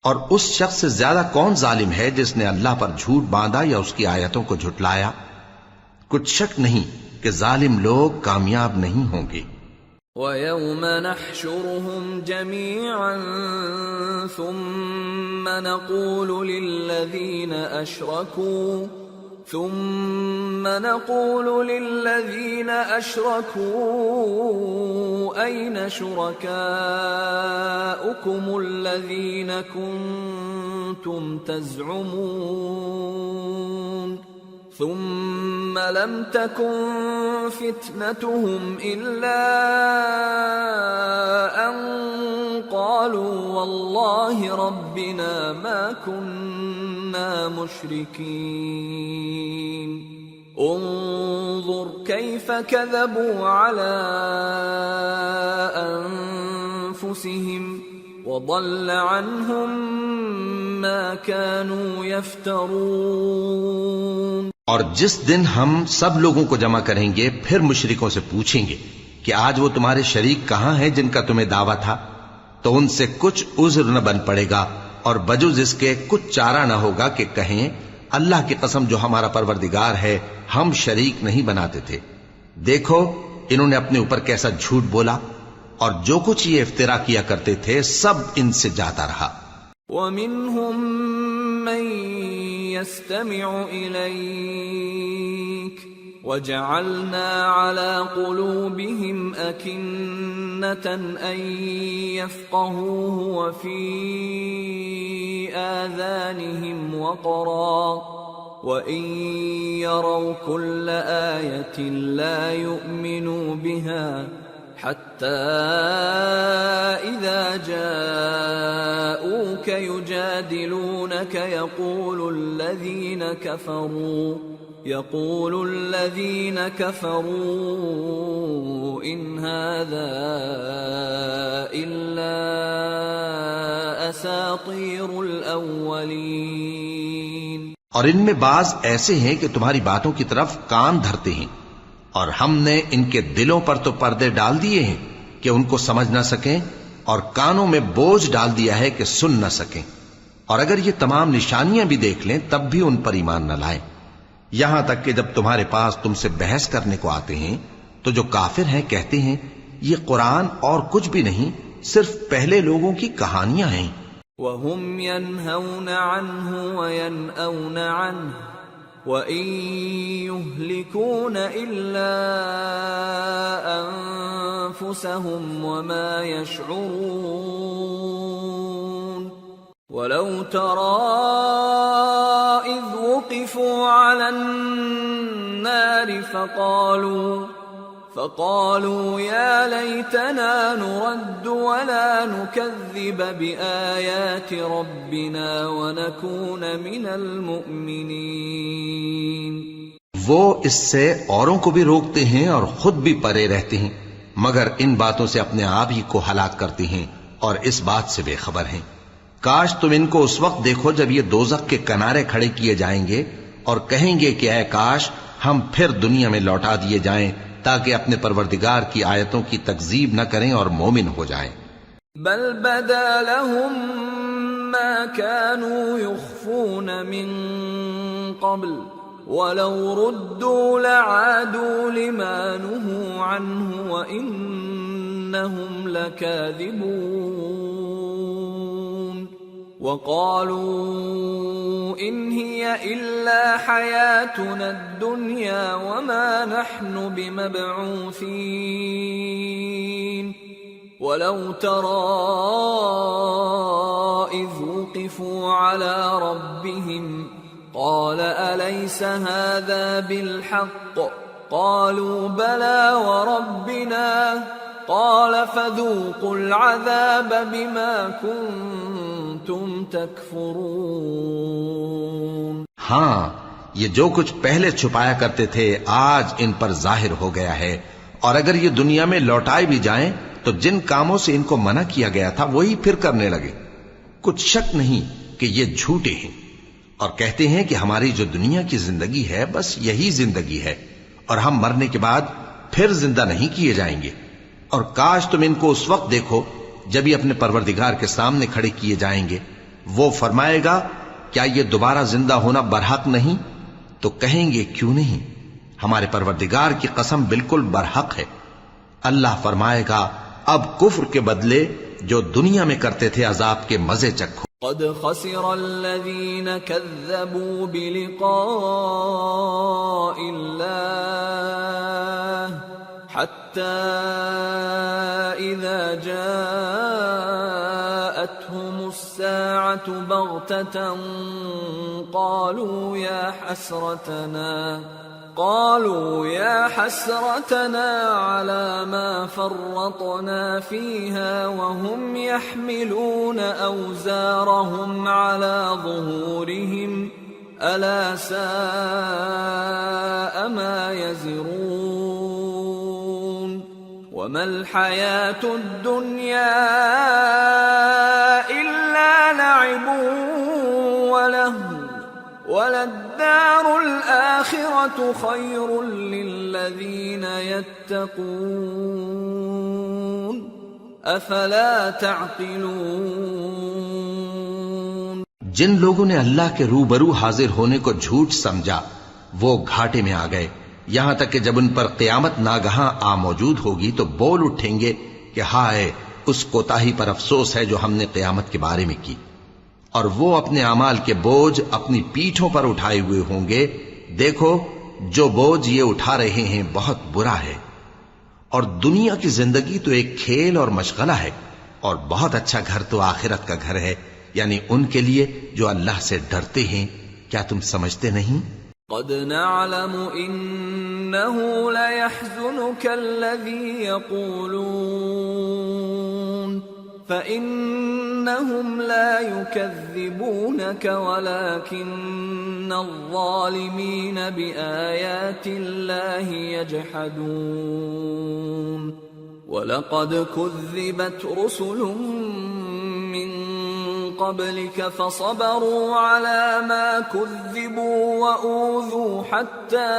اور اس شخص سے زیادہ کون ظالم ہے جس نے اللہ پر جھوٹ باندھا یا اس کی آیتوں کو جھٹلایا؟ کچھ شک نہیں کہ ظالم لوگ کامیاب نہیں ہوں گے. وَيَوْمَ نَحْشُرُهُمْ جَمِيعًا ثُمَّ نَقُولُ لِلَّذِينَ أَشْرَكُوا أَيْنَ شُرَكَاؤُكُمُ الَّذِينَ كُنتُمْ تَزْعُمُونَ ثم لم تكن فتنتهم إلا أن قالوا والله ربنا ما كنا مشركين انظر كيف كذبوا على أنفسهم وضل عنهم ما كانوا يفترون. اور جس دن ہم سب لوگوں کو جمع کریں گے پھر مشرکوں سے پوچھیں گے کہ آج وہ تمہارے شریک کہاں ہیں جن کا تمہیں دعویٰ تھا، تو ان سے کچھ عذر نہ بن پڑے گا اور بجز اس کے کچھ چارہ نہ ہوگا کہ کہیں اللہ کی قسم جو ہمارا پروردگار ہے ہم شریک نہیں بناتے تھے. دیکھو انہوں نے اپنے اوپر کیسا جھوٹ بولا اور جو کچھ یہ افترا کیا کرتے تھے سب ان سے جاتا رہا. وَمِنْهُمْ مَنْ يَسْتَمِعُ إِلَيْكَ وَجَعَلْنَا عَلَى قُلُوبِهِمْ أَكِنَّةً أَنْ يَفْقَهُوهُ وَفِي آذَانِهِمْ وَقْرًا وَإِنْ يَرَوْا كُلَّ آيَةٍ لَا يُؤْمِنُوا بِهَا حتى إذا جاءوك يجادلونك يقول الذين كفروا إن هذا إلا أساطير الأولين. اور ان میں بعض ایسے ہیں کہ تمہاری باتوں کی طرف کان دھرتے ہیں اور ہم نے ان کے دلوں پر تو پردے ڈال دیے ہیں کہ ان کو سمجھ نہ سکیں اور کانوں میں بوجھ ڈال دیا ہے کہ سن نہ سکیں، اور اگر یہ تمام نشانیاں بھی دیکھ لیں تب بھی ان پر ایمان نہ لائیں. یہاں تک کہ جب تمہارے پاس تم سے بحث کرنے کو آتے ہیں تو جو کافر ہیں کہتے ہیں یہ قرآن اور کچھ بھی نہیں صرف پہلے لوگوں کی کہانیاں ہیں. وَهُمْ يَنْهَوْنَ عَنْهُ وَيَنْأَوْنَ عَنْهُ وَإِن يُهْلِكُونَ إِلَّا أَنفُسَهُمْ وَمَا يَشْعُرُونَ. وَلَوْ تَرَى إِذْ وُقِفُوا عَلَى النَّارِ فقالوا يا ليتنا نرد ولا نكذب بآيات ربنا ونكون من المؤمنين. وہ اس سے اوروں کو بھی روکتے ہیں اور خود بھی پرے رہتے ہیں مگر ان باتوں سے اپنے آپ ہی کو ہلاک کرتے ہیں اور اس بات سے بے خبر ہیں. کاش تم ان کو اس وقت دیکھو جب یہ دوزخ کے کنارے کھڑے کیے جائیں گے اور کہیں گے کہ اے کاش ہم پھر دنیا میں لوٹا دیے جائیں تاکہ اپنے پروردگار کی آیتوں کی تکذیب نہ کریں اور مومن ہو جائیں. بل بدا لهم ما كانوا يخفون من قبل ولو ردوا لعادوا لما نهوا عنه وإنهم لكاذبون. وقالوا إن هي إلا حياتنا الدنيا وما نحن بمبعوثين. ولو ترى إذ وقفوا على ربهم قال أليس هذا بالحق قالوا بلى وربنا قال فذوقوا العذاب بما كنتم تكفرون. ہاں، یہ جو کچھ پہلے چھپایا کرتے تھے آج ان پر ظاہر ہو گیا ہے، اور اگر یہ دنیا میں لوٹائے بھی جائیں تو جن کاموں سے ان کو منع کیا گیا تھا وہی پھر کرنے لگے. کچھ شک نہیں کہ یہ جھوٹے ہیں، اور کہتے ہیں کہ ہماری جو دنیا کی زندگی ہے بس یہی زندگی ہے، اور ہم مرنے کے بعد پھر زندہ نہیں کیے جائیں گے. اور کاش تم ان کو اس وقت دیکھو جب یہ اپنے پروردگار کے سامنے کھڑے کیے جائیں گے. وہ فرمائے گا کیا یہ دوبارہ زندہ ہونا برحق نہیں؟ تو کہیں گے کیوں نہیں، ہمارے پروردگار کی قسم بالکل برحق ہے. اللہ فرمائے گا اب کفر کے بدلے جو دنیا میں کرتے تھے عذاب کے مزے چکھو. قد خسر الذين كذبوا بلقاء الله حتى إذا جاءتهم الساعة بغتة قالوا يا حسرتنا على ما فرطنا فيها وهم يحملون أوزارهم على ظهورهم ألا ساء ما يزرون. وما الحياة الدنيا إلا لعب ولهو وللدار الآخرة خير للذين يتقون أفلا تعقلون. جن لوگوں نے اللہ کے روبرو حاضر ہونے کو جھوٹ سمجھا وہ گھاٹے میں آ گئے، یہاں تک کہ جب ان پر قیامت ناگہاں آ موجود ہوگی تو بول اٹھیں گے کہ ہائے اس کوتاہی پر افسوس ہے جو ہم نے قیامت کے بارے میں کی. اور وہ اپنے اعمال کے بوجھ اپنی پیٹھوں پر اٹھائے ہوئے ہوں گے. دیکھو جو بوجھ یہ اٹھا رہے ہیں بہت برا ہے. اور دنیا کی زندگی تو ایک کھیل اور مشغلہ ہے، اور بہت اچھا گھر تو آخرت کا گھر ہے، یعنی ان کے لیے جو اللہ سے ڈرتے ہیں. کیا تم سمجھتے نہیں؟ قد نعلم إنه ليحزنك الذي يقولون فإنهم لا يكذبونك ولكن الظالمين بآيات الله يجحدون. وَلَقَدْ كُذِّبَتْ رُسُلٌ مِّن قَبْلِكَ فَصَبَرُوا عَلَى مَا كُذِّبُوا وَأُوذُوا حَتَّى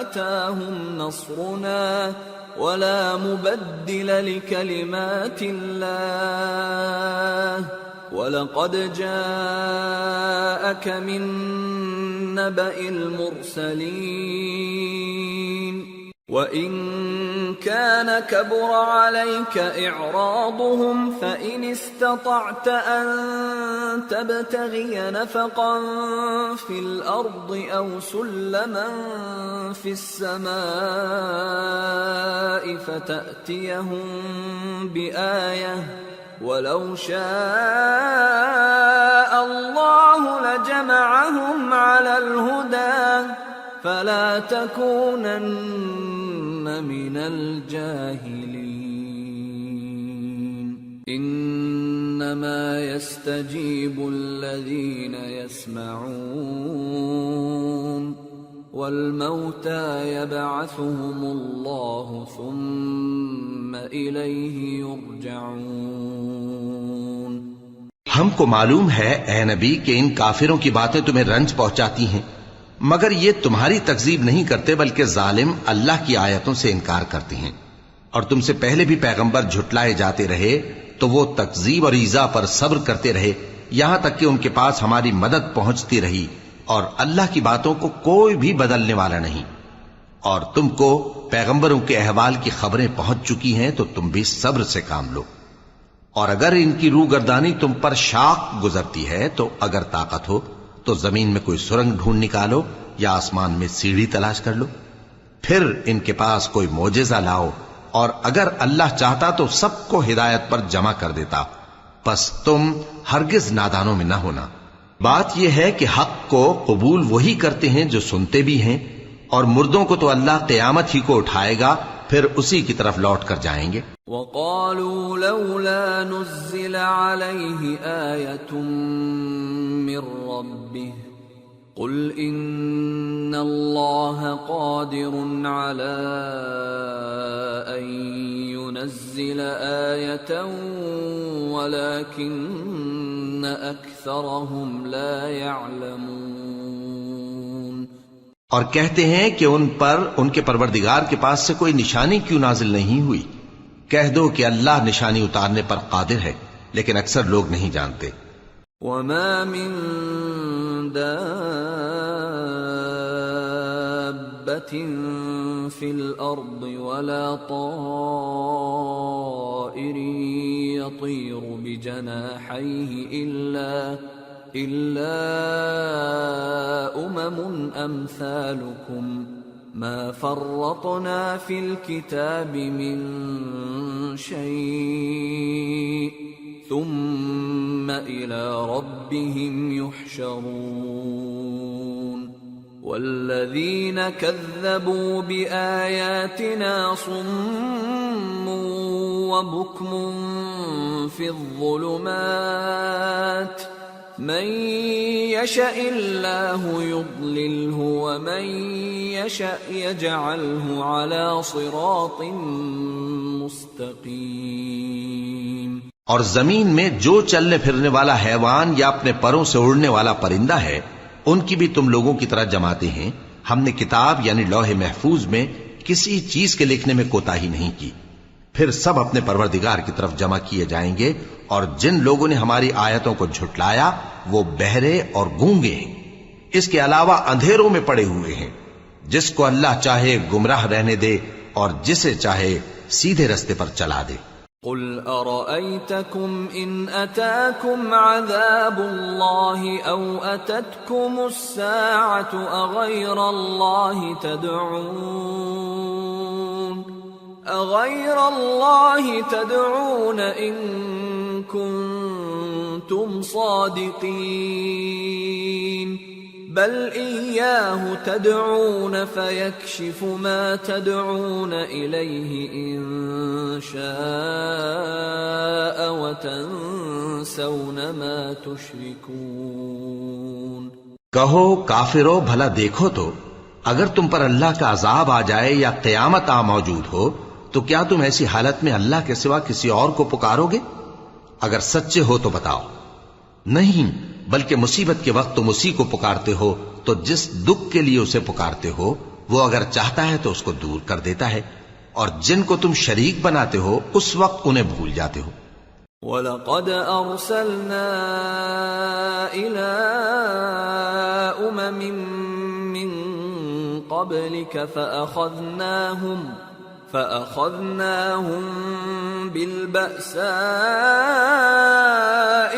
أَتَاهُمْ نَصْرُنَا وَلَا مُبَدِّلَ لِكَلِمَاتِ اللَّهِ وَلَقَدْ جَاءَكَ مِن نَّبَإِ الْمُرْسَلِينَ وَإِن كَانَ كَبُرَ عَلَيْكَ إِعْرَاضُهُمْ فَإِنِ اسْتَطَعْتَ أَن تَبْتَغِيَ نَفَقًا فِي الْأَرْضِ أَوْ سُلَّمًا فِي السَّمَاءِ فَتَأْتِيَهُم بِآيَةٍ وَلَوْ شَاءَ اللَّهُ لَجَمَعَهُمْ عَلَى الْهُدَى فَلَا تَكُونَنَّ مِنَ الْجَاهِلِينَ إِنَّمَا يَسْتَجِيبُ الَّذِينَ يَسْمَعُونَ وَالْمَوْتَى يَبْعَثُهُمُ اللَّهُ ثُمَّ إِلَيْهِ يُرْجَعُونَ. ہم کو معلوم ہے اے نبی کہ ان کافروں کی باتیں تمہیں رنج پہنچاتی ہیں، مگر یہ تمہاری تکذیب نہیں کرتے بلکہ ظالم اللہ کی آیتوں سے انکار کرتے ہیں. اور تم سے پہلے بھی پیغمبر جھٹلائے جاتے رہے تو وہ تکذیب اور ایذا پر صبر کرتے رہے یہاں تک کہ ان کے پاس ہماری مدد پہنچتی رہی، اور اللہ کی باتوں کو کوئی بھی بدلنے والا نہیں. اور تم کو پیغمبروں کے احوال کی خبریں پہنچ چکی ہیں تو تم بھی صبر سے کام لو. اور اگر ان کی روگردانی تم پر شاق گزرتی ہے تو اگر طاقت ہو تو زمین میں کوئی سرنگ ڈھونڈ نکالو یا آسمان میں سیڑھی تلاش کر لو، پھر ان کے پاس کوئی معجزہ لاؤ، اور اگر اللہ چاہتا تو سب کو ہدایت پر جمع کر دیتا، پس تم ہرگز نادانوں میں نہ ہونا. بات یہ ہے کہ حق کو قبول وہی کرتے ہیں جو سنتے بھی ہیں، اور مردوں کو تو اللہ قیامت ہی کو اٹھائے گا پھر اسی کی طرف لوٹ کر جائیں گے۔ وقالوا لولا نزل عليه آية من ربه قل إن الله قادر على أن ينزل آية ولكن أكثرهم لا يعلمون۔ اور کہتے ہیں کہ ان پر ان کے پروردگار کے پاس سے کوئی نشانی کیوں نازل نہیں ہوئی؟ کہہ دو کہ اللہ نشانی اتارنے پر قادر ہے، لیکن اکثر لوگ نہیں جانتے۔ وما من دابة في الأرض ولا طائر يطير بجناحيه إلا أمم أمثالكم ما فرطنا في الكتاب من شيء ثم إلى ربهم يحشرون والذين كذبوا بآياتنا صم وبكم في الظلمات من يشاء الله يضلله ومن يشاء يجعله على صراط مستقيم۔ اور زمین میں جو چلنے پھرنے والا حیوان یا اپنے پروں سے اڑنے والا پرندہ ہے، ان کی بھی تم لوگوں کی طرح جماتے ہیں۔ ہم نے کتاب یعنی لوح محفوظ میں کسی چیز کے لکھنے میں کوتاہی نہیں کی۔ پھر سب اپنے پروردگار کی طرف جمع کیے جائیں گے، اور جن لوگوں نے ہماری آیتوں کو جھٹلایا وہ بہرے اور گونگے ہیں، اس کے علاوہ اندھیروں میں پڑے ہوئے ہیں۔ جس کو اللہ چاہے گمراہ رہنے دے اور جسے چاہے سیدھے رستے پر چلا دے۔ قل أرأيتكم إن أتاكم عذاب الله أو أتتكم الساعة أغير الله تدعون إن كنتم صادقين بل إياه تدعون فيكشف ما تدعون إليه إن شاء وتنسون ما تشركون۔ کہو کافرو بھلا دیکھو تو اگر تم پر اللہ کا عذاب آ جائے یا قیامت آ موجود ہو تو کیا تم ایسی حالت میں اللہ کے سوا کسی اور کو پکارو گے؟ اگر سچے ہو تو بتاؤ۔ نہیں، بلکہ مصیبت کے وقت تم اسی کو پکارتے ہو تو جس دکھ کے لیے اسے پکارتے ہو وہ اگر چاہتا ہے تو اس کو دور کر دیتا ہے، اور جن کو تم شریک بناتے ہو اس وقت انہیں بھول جاتے ہو۔ وَلَقَدْ أَرْسَلْنَا إِلَىٰ أُمَمٍ مِّن قَبْلِكَ فَأَخَذْنَاهُمْ بِالْبَأْسَاءِ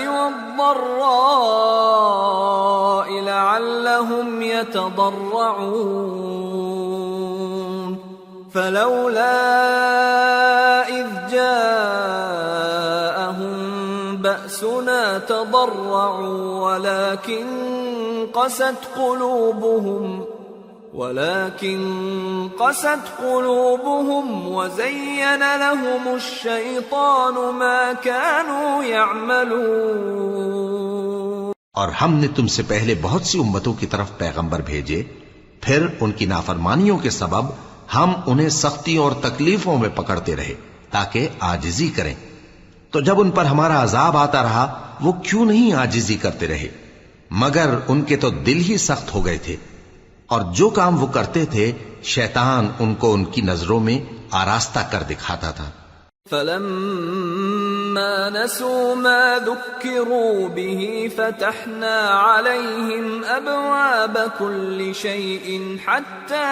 وَالضَّرَّاءِ لَعَلَّهُمْ يَتَضَرَّعُونَ فَلَوْلَا إِذْ جَاءَهُمْ بَأْسُنَا تَضَرَّعُوا وَلَكِنْ قست قلوبهم وزين لهم الشيطان ما كانوا يعملون۔ اور ہم نے تم سے پہلے بہت سی امتوں کی طرف پیغمبر بھیجے، پھر ان کی نافرمانیوں کے سبب ہم انہیں سختیوں اور تکلیفوں میں پکڑتے رہے تاکہ عاجزی کریں۔ تو جب ان پر ہمارا عذاب آتا رہا وہ کیوں نہیں عاجزی کرتے رہے، مگر ان کے تو دل ہی سخت ہو گئے تھے، اور جو کام وہ کرتے تھے شیطان ان کو ان کی نظروں میں آراستہ کر دکھاتا تھا۔ فَلَمَّا نَسُوا مَا ذُكِّرُوا بِهِ فَتَحْنَا عَلَيْهِمْ أَبْوَابَ كُلِّ شَيْءٍ حَتَّى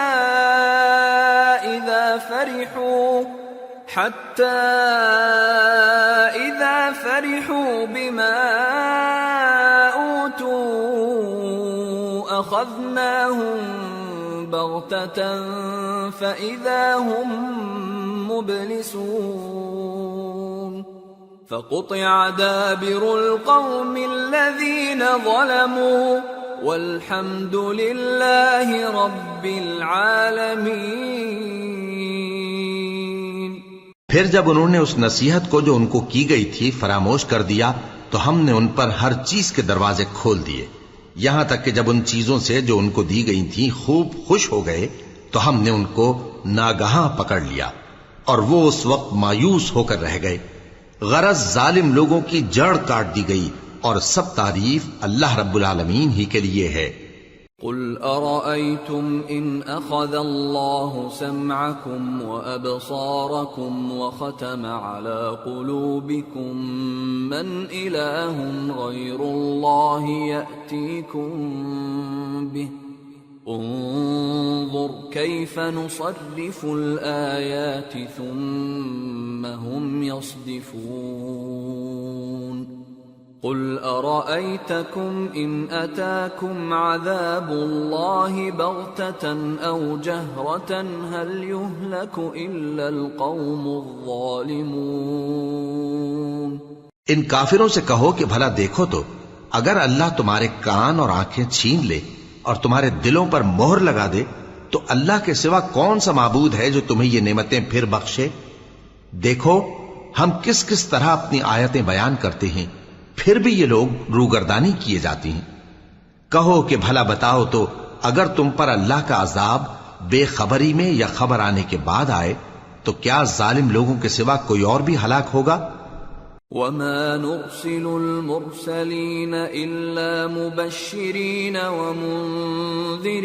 إِذَا فَرِحُوا بِمَا أُوتُوا أَخَذْنَاهُمْ بَغْتَةً فَإِذَا هُمْ مُبْلِسُونَ فَقُطِعَ دَابِرُ الْقَوْمِ الَّذِينَ ظَلَمُوا وَالْحَمْدُ لِلَّهِ رَبِّ الْعَالَمِينَ۔ پھر جب انہوں نے اس نصیحت کو جو ان کو کی گئی تھی فراموش کر دیا تو ہم نے ان پر ہر چیز کے دروازے کھول دیے، یہاں تک کہ جب ان چیزوں سے جو ان کو دی گئی تھیں خوب خوش ہو گئے تو ہم نے ان کو ناگہاں پکڑ لیا اور وہ اس وقت مایوس ہو کر رہ گئے۔ غرض ظالم لوگوں کی جڑ کاٹ دی گئی، اور سب تعریف اللہ رب العالمین ہی کے لیے ہے۔ قل أرأيتم إن أخذ الله سمعكم وأبصاركم وختم على قلوبكم من إله غير الله يأتيكم به انظر كيف نصرف الآيات ثم هم يصدفون قل أرأيتكم إن أتاكم عذاب الله بغتة أو جهرة هل يهلك إلا القوم الظالمون۔ ان کافروں سے کہو کہ بھلا دیکھو تو اگر اللہ تمہارے کان اور آنکھیں چھین لے اور تمہارے دلوں پر مہر لگا دے تو اللہ کے سوا کون سا معبود ہے جو تمہیں یہ نعمتیں پھر بخشے؟ دیکھو ہم کس کس طرح اپنی آیتیں بیان کرتے ہیں، پھر بھی یہ لوگ روگردانی کیے جاتی ہیں۔ کہو کہ بھلا بتاؤ تو اگر تم پر اللہ کا عذاب بے خبری میں یا خبر آنے کے بعد آئے تو کیا ظالم لوگوں کے سوا کوئی اور بھی ہلاک ہوگا؟ وَمَا نُرْسِلُ الْمُرْسَلِينَ إِلَّا مُبَشِّرِينَ وَمُنذِرِينَ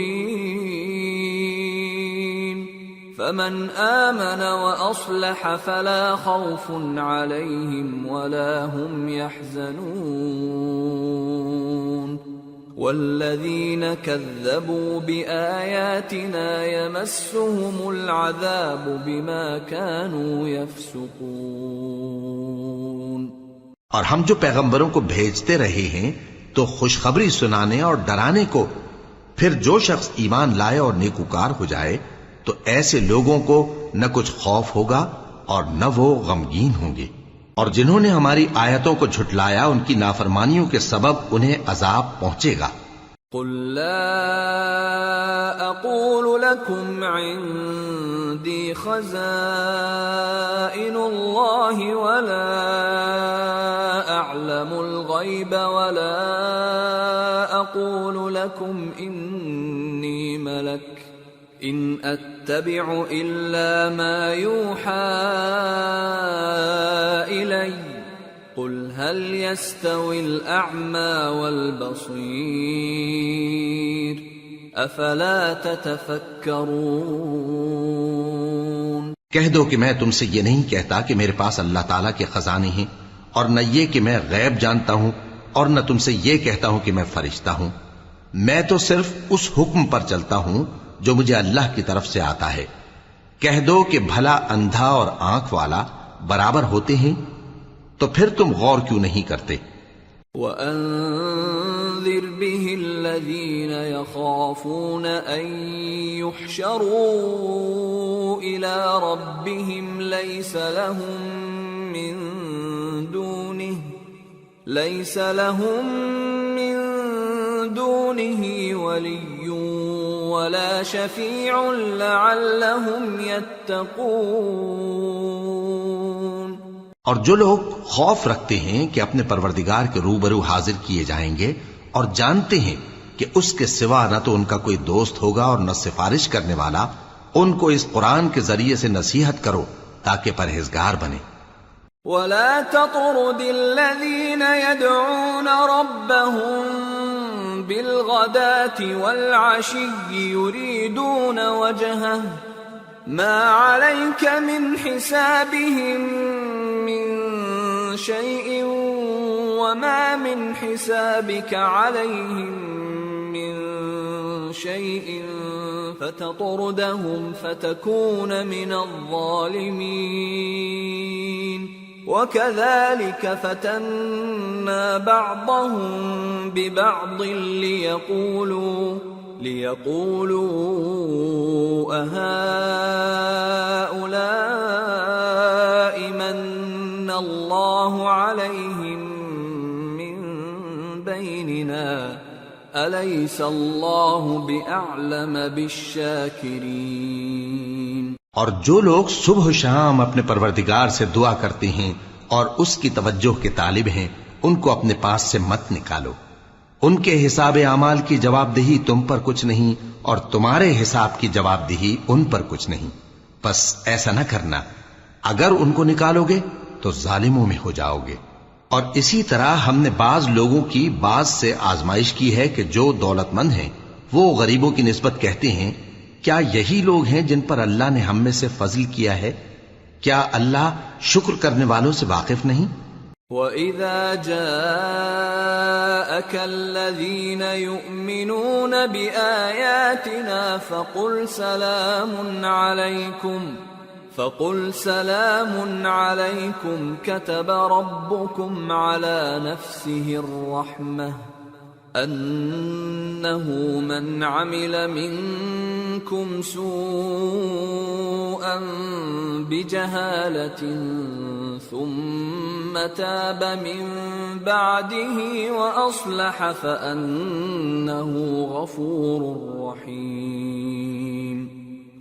فَمَنْ آمَنَ وَأَصْلَحَ فَلَا خَوْفٌ عَلَيْهِمْ وَلَا هُمْ يَحْزَنُونَ وَالَّذِينَ كَذَّبُوا بِآيَاتِنَا يَمَسُّهُمُ الْعَذَابُ بِمَا كَانُوا يَفْسُقُونَ۔ اور ہم جو پیغمبروں کو بھیجتے رہے ہیں تو خوشخبری سنانے اور ڈرانے کو، پھر جو شخص ایمان لائے اور نیکوکار ہو جائے تو ایسے لوگوں کو نہ کچھ خوف ہوگا اور نہ وہ غمگین ہوں گے، اور جنہوں نے ہماری آیتوں کو جھٹلایا ان کی نافرمانیوں کے سبب انہیں عذاب پہنچے گا۔ قل لا اقول لكم عندي خزائن الله ولا اعلم الغيب ولا اقول لكم اني ملك ان اتبع الا ما يوحى الي قل هل يستوي الأعمى والبصير أفلا تتفكرون۔ کہہ دو کہ میں تم سے یہ نہیں کہتا کہ میرے پاس اللہ تعالیٰ کے خزانے ہیں، اور نہ یہ کہ میں غیب جانتا ہوں، اور نہ تم سے یہ کہتا ہوں کہ میں فرشتہ ہوں۔ میں تو صرف اس حکم پر چلتا ہوں جو مجھے اللہ کی طرف سے آتا ہے۔ کہہ دو کہ بھلا اندھا اور آنکھ والا برابر ہوتے ہیں؟ تو پھر تم غور کیوں نہیں کرتے؟ وَأَنذِرْ بِهِ الَّذِينَ يَخَافُونَ أَن يُحْشَرُوا إِلَى رَبِّهِمْ لَيْسَ لَهُم مِّن دُونِهِ وَلِيٌّ وَلَا شَفِيعٌ لَعَلَّهُمْ يَتَّقُونَ۔ اور جو لوگ خوف رکھتے ہیں کہ اپنے پروردگار کے روبرو حاضر کیے جائیں گے اور جانتے ہیں کہ اس کے سوا نہ تو ان کا کوئی دوست ہوگا اور نہ سفارش کرنے والا، ان کو اس قرآن کے ذریعے سے نصیحت کرو تاکہ پرہیزگار بنے۔ وَلَا تَطْرُدِ الَّذِينَ يَدْعُونَ رَبَّهُم بِالْغَدَاةِ وَالْعَشِيِّ يُرِيدُونَ وَجْهَهُ مَا عَلَيْكَ مِنْ حِسَابِهِمْ مِنْ شَيْءٍ وَمَا مِنْ حِسَابِكَ عَلَيْهِمْ مِنْ شَيْءٍ فَتَطْرُدَهُمْ فَتَكُونَ مِنَ الظَّالِمِينَ وَكَذَلِكَ فَتَنَّا بَعْضَهُمْ بِبَعْضٍ لِيَقُولُوا أَهَؤُلَاءِ مَنَّ اللَّهُ عَلَيْهِمْ مِنْ بَيْنِنَا أَلَيْسَ اللَّهُ بِأَعْلَمَ بِالشَّاكِرِينَ۔ اور جو لوگ صبح و شام اپنے پروردگار سے دعا کرتے ہیں اور اس کی توجہ کے طالب ہیں، ان کو اپنے پاس سے مت نکالو۔ ان کے حساب اعمال کی جواب دہی تم پر کچھ نہیں، اور تمہارے حساب کی جواب دہی ان پر کچھ نہیں۔ بس ایسا نہ کرنا، اگر ان کو نکالو گے تو ظالموں میں ہو جاؤ گے۔ اور اسی طرح ہم نے بعض لوگوں کی بعض سے آزمائش کی ہے کہ جو دولت مند ہیں وہ غریبوں کی نسبت کہتے ہیں کیا یہی لوگ ہیں جن پر اللہ نے ہم میں سے فضل کیا ہے؟ کیا اللہ شکر کرنے والوں سے واقف نہیں؟ وَإِذَا جَاءَكَ الَّذِينَ يُؤْمِنُونَ بِآيَاتِنَا فَقُلْ سَلَامٌ عَلَيْكُمْ كَتَبَ رَبُّكُمْ عَلَى نَفْسِهِ الرَّحْمَةَ أَنَّهُ مَنْ عَمِلَ مِنْكُمْ سُوءًا بِجَهَالَةٍ ثُمَّ تَابَ مِنْ بَعْدِهِ وَأَصْلَحَ فَأَنَّهُ غَفُورٌ رَحِيمٌ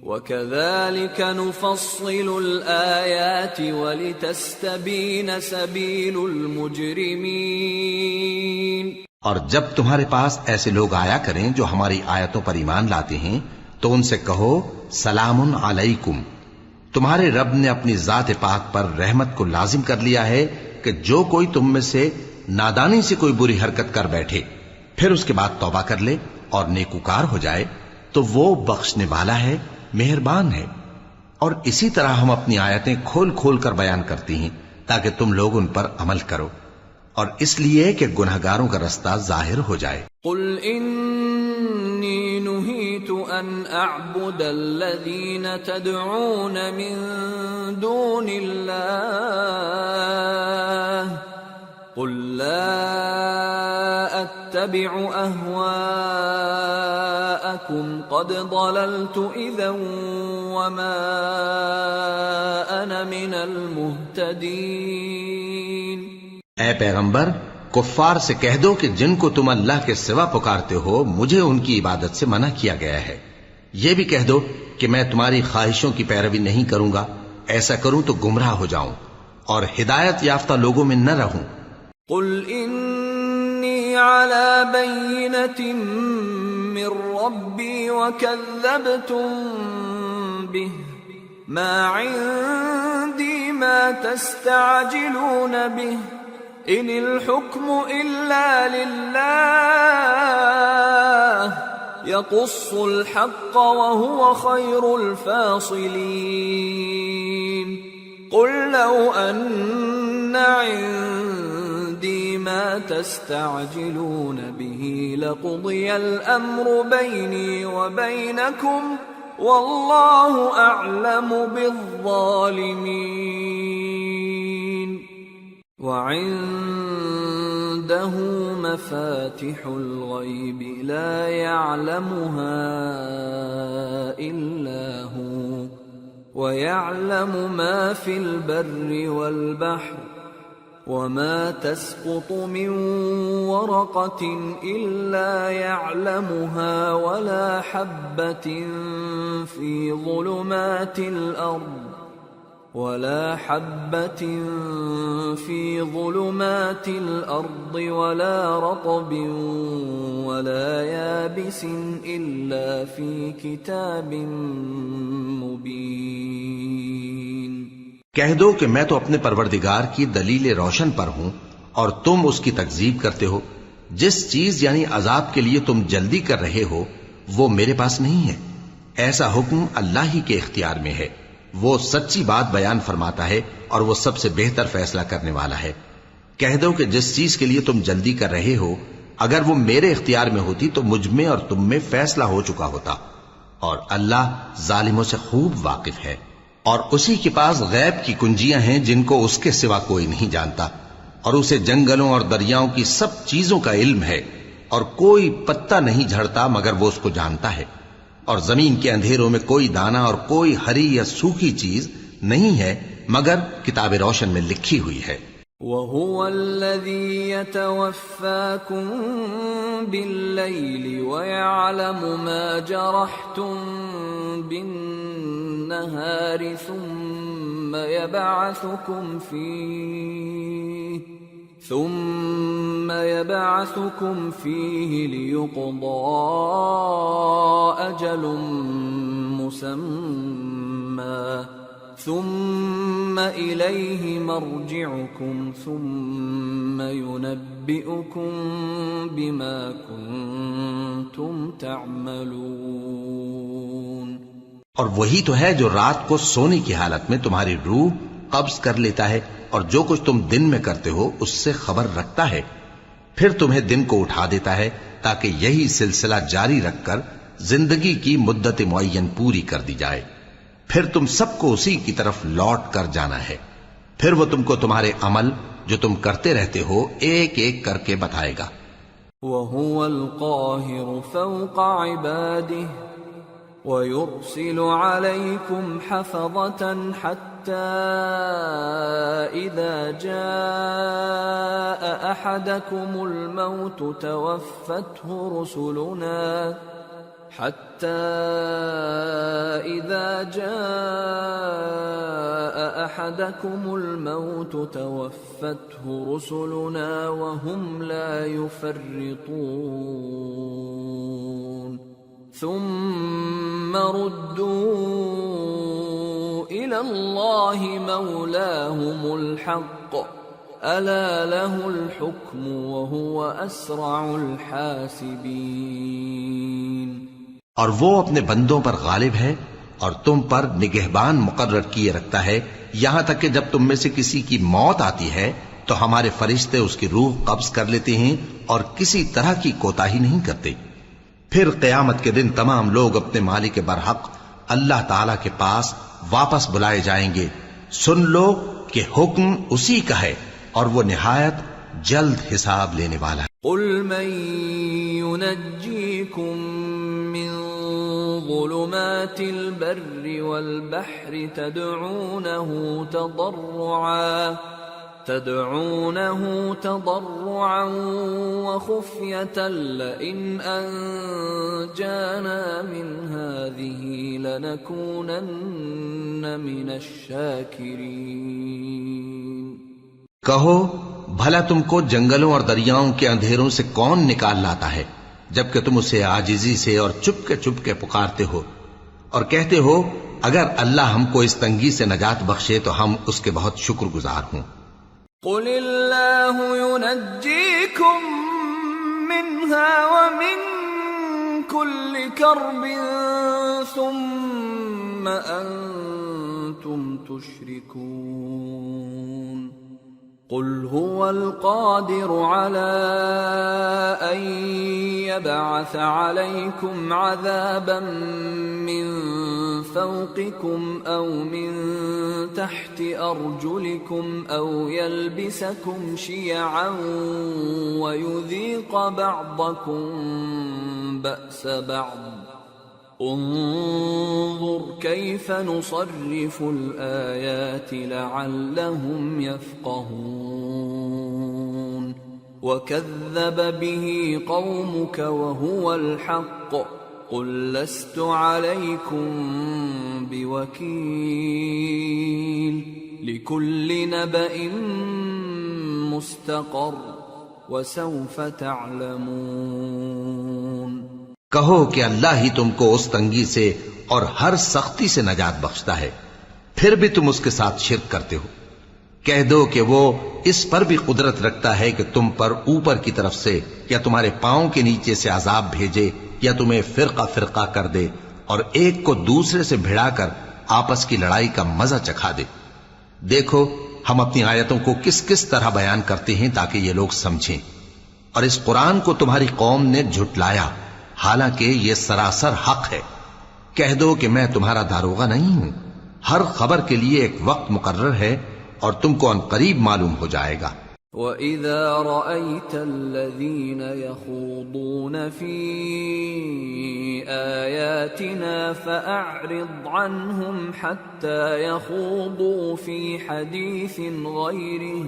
وَكَذَلِكَ نُفَصِّلُ الْآيَاتِ وَلِتَسْتَبِينَ سَبِيلُ الْمُجْرِمِينَ۔ اور جب تمہارے پاس ایسے لوگ آیا کریں جو ہماری آیتوں پر ایمان لاتے ہیں تو ان سے کہو سلام علیکم، تمہارے رب نے اپنی ذات پاک پر رحمت کو لازم کر لیا ہے کہ جو کوئی تم میں سے نادانی سے کوئی بری حرکت کر بیٹھے پھر اس کے بعد توبہ کر لے اور نیکوکار ہو جائے تو وہ بخشنے والا ہے، مہربان ہے۔ اور اسی طرح ہم اپنی آیتیں کھول کھول کر بیان کرتی ہیں تاکہ تم لوگ ان پر عمل کرو، اور اس لیے کہ گنہگاروں کا رستہ ظاہر ہو جائے۔ قل انی نہیت ان اعبد الذین تدعون من دون اللہ قل لا اتبع اہواءکم قد ضللت اذا وما انا من المہتدین۔ اے پیغمبر، کفار سے کہہ دو کہ جن کو تم اللہ کے سوا پکارتے ہو مجھے ان کی عبادت سے منع کیا گیا ہے۔ یہ بھی کہہ دو کہ میں تمہاری خواہشوں کی پیروی نہیں کروں گا، ایسا کروں تو گمراہ ہو جاؤں اور ہدایت یافتہ لوگوں میں نہ رہوں۔ قل انی علی بینۃ من ربی وکذبتم بہ ما عندی ما تستعجلون بہ ان الحکم الا للہ یقص الحق وهو خیر الفاصلین۔ قل لو ان عندی ما تستعجلون به لقضی الامر بینی وبینکم واللہ اعلم بالظالمین۔ وعنده مفاتح الغیب لا يعلمها الا هو ويعلم ما في البر والبحر وما تسقط من ورقة إلا يعلمها ولا حبة في ظلمات الأرض ولا رطب ولا يابس إلا في كتاب مبين۔ کہہ دو کہ میں تو اپنے پروردگار کی دلیل روشن پر ہوں اور تم اس کی تکذیب کرتے ہو۔ جس چیز یعنی عذاب کے لیے تم جلدی کر رہے ہو وہ میرے پاس نہیں ہے، ایسا حکم اللہ ہی کے اختیار میں ہے۔ وہ سچی بات بیان فرماتا ہے اور وہ سب سے بہتر فیصلہ کرنے والا ہے۔ کہہ دو کہ جس چیز کے لیے تم جلدی کر رہے ہو اگر وہ میرے اختیار میں ہوتی تو مجھ میں اور تم میں فیصلہ ہو چکا ہوتا، اور اللہ ظالموں سے خوب واقف ہے۔ اور اسی کے پاس غیب کی کنجیاں ہیں جن کو اس کے سوا کوئی نہیں جانتا، اور اسے جنگلوں اور دریاؤں کی سب چیزوں کا علم ہے، اور کوئی پتا نہیں جھڑتا مگر وہ اس کو جانتا ہے، اور زمین کے اندھیروں میں کوئی دانہ اور کوئی ہری یا سوکھی چیز نہیں ہے مگر کتاب روشن میں لکھی ہوئی ہے۔ وَهُوَ الَّذِي يَتَوَفَّاكُم بِاللَّيْلِ وَيَعْلَمُ مَا جَرَحْتُم بِالنَّهَارِ ثُمَّ يَبْعَثُكُمْ فِيهِ لِيُقْضَىٰ أَجَلٌ مُّسَمًّى ثم إليه مرجعكم ثم ينبئكم بما كنتم تعملون. اور وہی تو ہے جو رات کو سونے کی حالت میں تمہاری روح قبض کر لیتا ہے اور جو کچھ تم دن میں کرتے ہو اس سے خبر رکھتا ہے، پھر تمہیں دن کو اٹھا دیتا ہے تاکہ یہی سلسلہ جاری رکھ کر زندگی کی مدت معین پوری کر دی جائے. پھر تم سب کو اسی کی طرف لوٹ کر جانا ہے، پھر وہ تم کو تمہارے عمل جو تم کرتے رہتے ہو ایک ایک کر کے بتائے گا. وَهُوَ الْقَاهِرُ فَوْقَ عِبَادِهِ وَيُرْسِلُ عَلَيْكُمْ حَفَظَةً حَتَّى إِذَا جَاءَ أَحَدَكُمُ الْمَوْتُ تَوَفَّتْهُ رُسُلُنَا وَهُمْ لَا يُفَرِّطُونَ ثُمَّ رُدُّوا إِلَى اللَّهِ مَوْلَاهُمُ الْحَقِّ أَلَا لَهُ الْحُكْمُ وَهُوَ أَسْرَعُ الْحَاسِبِينَ. اور وہ اپنے بندوں پر غالب ہے اور تم پر نگہبان مقرر کیے رکھتا ہے یہاں تک کہ جب تم میں سے کسی کی موت آتی ہے تو ہمارے فرشتے اس کی روح قبض کر لیتے ہیں اور کسی طرح کی کوتاہی نہیں کرتے. پھر قیامت کے دن تمام لوگ اپنے مالک برحق اللہ تعالی کے پاس واپس بلائے جائیں گے. سن لو کہ حکم اسی کا ہے اور وہ نہایت جلد حساب لینے والا ہے. قل من ينجيكم من ظلمات البر والبحر تدعونه تضرعا وخفية لئن أنجانا من هذه لنكونن من الشاكرين. کہو بھلا تم کو جنگلوں اور دریاؤں کے اندھیروں سے کون نکال لاتا ہے جبکہ تم اسے عاجزی سے اور چپ کے پکارتے ہو اور کہتے ہو اگر اللہ ہم کو اس تنگی سے نجات بخشے تو ہم اس کے بہت شکر گزار ہوں. قل اللہ ينجيكم منها ومن كل كرب ثم أنتم تشركون. قل هو القادر على أن يبعث عليكم عذابا من فوقكم أو من تحت أرجلكم أو يلبسكم شيعا ويذيق بعضكم بأس بعض. انظر كيف نصرف الآيات لعلهم يفقهون. وكذب به قومك وهو الحق قل لست عليكم بوكيل لكل نبأ مستقر وسوف تعلمون. کہو کہ اللہ ہی تم کو اس تنگی سے اور ہر سختی سے نجات بخشتا ہے پھر بھی تم اس کے ساتھ شرک کرتے ہو. کہہ دو کہ وہ اس پر بھی قدرت رکھتا ہے کہ تم پر اوپر کی طرف سے یا تمہارے پاؤں کے نیچے سے عذاب بھیجے یا تمہیں فرقہ فرقہ کر دے اور ایک کو دوسرے سے بھڑا کر آپس کی لڑائی کا مزہ چکھا دے. دیکھو ہم اپنی آیتوں کو کس کس طرح بیان کرتے ہیں تاکہ یہ لوگ سمجھیں. اور اس قرآن کو تمہاری قوم نے جھٹلایا حالانکہ یہ سراسر حق ہے. کہہ دو کہ میں تمہارا داروغہ نہیں ہوں. ہر خبر کے لیے ایک وقت مقرر ہے اور تم کو ان قریب معلوم ہو جائے گا. وَإِذَا رَأَيْتَ الَّذِينَ يَخُوضُونَ فِي آيَاتِنَا فَأَعْرِضْ عَنْهُمْ حَتَّى يَخُوضُوا فِي حَدِيثٍ غَيْرِهِ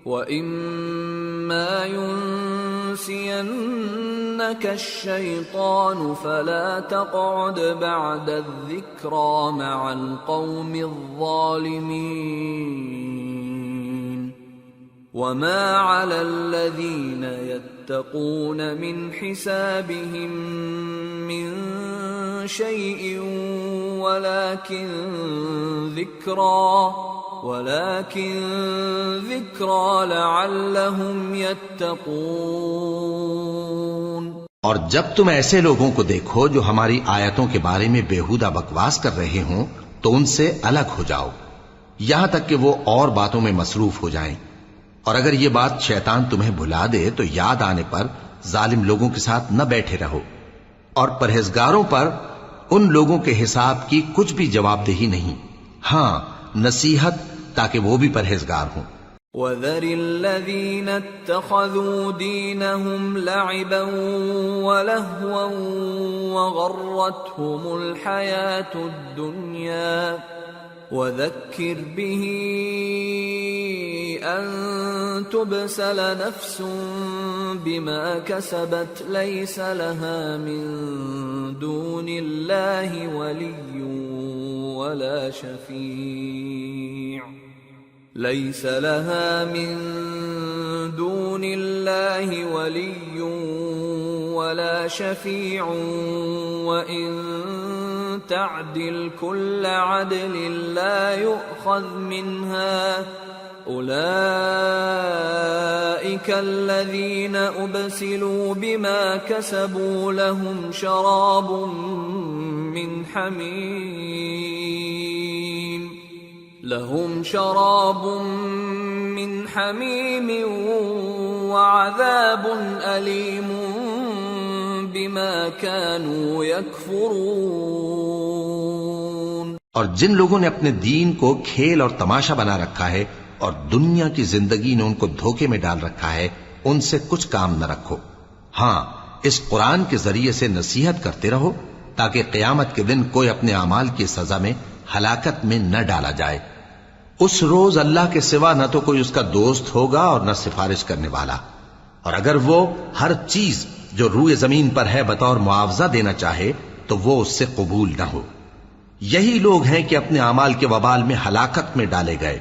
وَإِمَّا يُنْسِيَنَّكَ الشَّيْطَانُ فَلَا تَقْعُدْ بَعْدَ الذِّكْرَى مَعَ الْقَوْمِ الظَّالِمِينَ وَمَا عَلَى الَّذِينَ يَتَّقُونَ مِنْ حِسَابِهِمْ مِنْ شَيْءٍ وَلَكِنْ ذِكْرَى لَعَلَّهُمْ يَتَّقُونَ۔ اور جب تم ایسے لوگوں کو دیکھو جو ہماری آیتوں کے بارے میں بےہودہ بکواس کر رہے ہوں تو ان سے الگ ہو جاؤ یہاں تک کہ وہ اور باتوں میں مصروف ہو جائیں، اور اگر یہ بات شیطان تمہیں بھلا دے تو یاد آنے پر ظالم لوگوں کے ساتھ نہ بیٹھے رہو، اور پرہیزگاروں پر ان لوگوں کے حساب کی کچھ بھی جواب دہی نہیں، ہاں نصیحت تاکہ وہ بھی پرہیزگار ہوں۔ وَذَرِ الَّذِينَ اتَّخَذُوا دِينَهُمْ لَعِبًا وَلَهْوًا وَغَرَّتْهُمُ الْحَيَاةُ الدُّنْيَا وَذَكِّرْ بِهِ أَن تُبْسَلَ نَفْسٌ بِمَا كَسَبَتْ لَيْسَ لَهَا مِن دُونِ اللَّهِ وَلِيٌّ وَلَا شَفِيعٌ لَيْسَ لَهَا مِن دُونِ اللَّهِ وَلِيٌّ وَلَا شَفِيعٌ وَإِن تَعْدِلْ كُلَّ عَدْلٍ لَّا يُؤْخَذْ مِنْهَا أُولَئِكَ الَّذِينَ أُبْسِلُوا بِمَا كَسَبُوا لَهُمْ شَرَابٌ من حميم وعذاب أليم بما كانوا يكفرون۔ اور جن لوگوں نے اپنے دین کو کھیل اور تماشا بنا رکھا ہے اور دنیا کی زندگی نے ان کو دھوکے میں ڈال رکھا ہے، ان سے کچھ کام نہ رکھو، ہاں اس قرآن کے ذریعے سے نصیحت کرتے رہو تاکہ قیامت کے دن کوئی اپنے اعمال کی سزا میں ہلاکت میں نہ ڈالا جائے۔ اس روز اللہ کے سوا نہ تو کوئی اس کا دوست ہوگا اور نہ سفارش کرنے والا، اور اگر وہ ہر چیز جو روئے زمین پر ہے بطور معاوضہ دینا چاہے تو وہ اس سے قبول نہ ہو۔ یہی لوگ ہیں کہ اپنے اعمال کے وبال میں ہلاکت میں ڈالے گئے،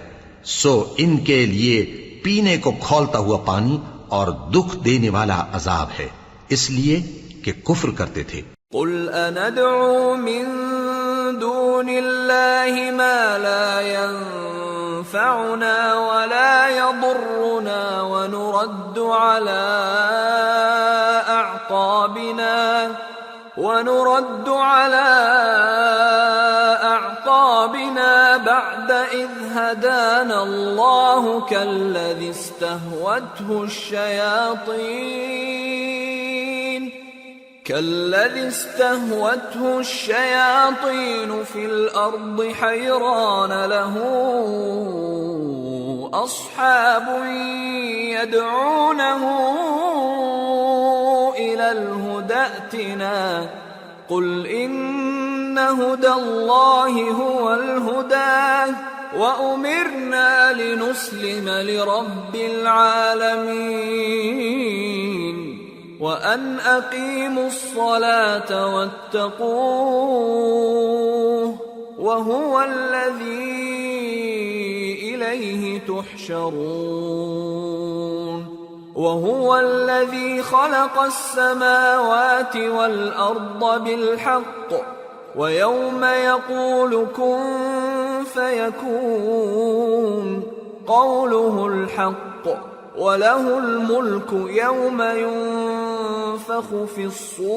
سو ان کے لیے پینے کو کھولتا ہوا پانی اور دکھ دینے والا عذاب ہے، اس لیے کہ کفر کرتے تھے۔ قل أندعو من دون الله ما لا ينفعنا ولا يضرنا ونرد على أعقابنا بعد إذ هدانا الله كالذي استهوته الشياطين في الأرض حيران له أصحاب يدعونه إلى الهدى ائتنا قل إن هدى الله هو الهدى وأمرنا لنسلم لرب العالمين وَأَنْ أَقِيمُوا الصَّلَاةَ وَاتَّقُوهُ وَهُوَ الَّذِي إِلَيْهِ تُحْشَرُونَ وَهُوَ الَّذِي خَلَقَ السَّمَاوَاتِ وَالْأَرْضَ بِالْحَقِّ وَيَوْمَ يَقُولُ كُن فَيَكُونُ قَوْلُهُ الْحَقُّ وَلَهُ الْمُلْكُ يَوْمَ يُنفَخُ فِي الصُّورِ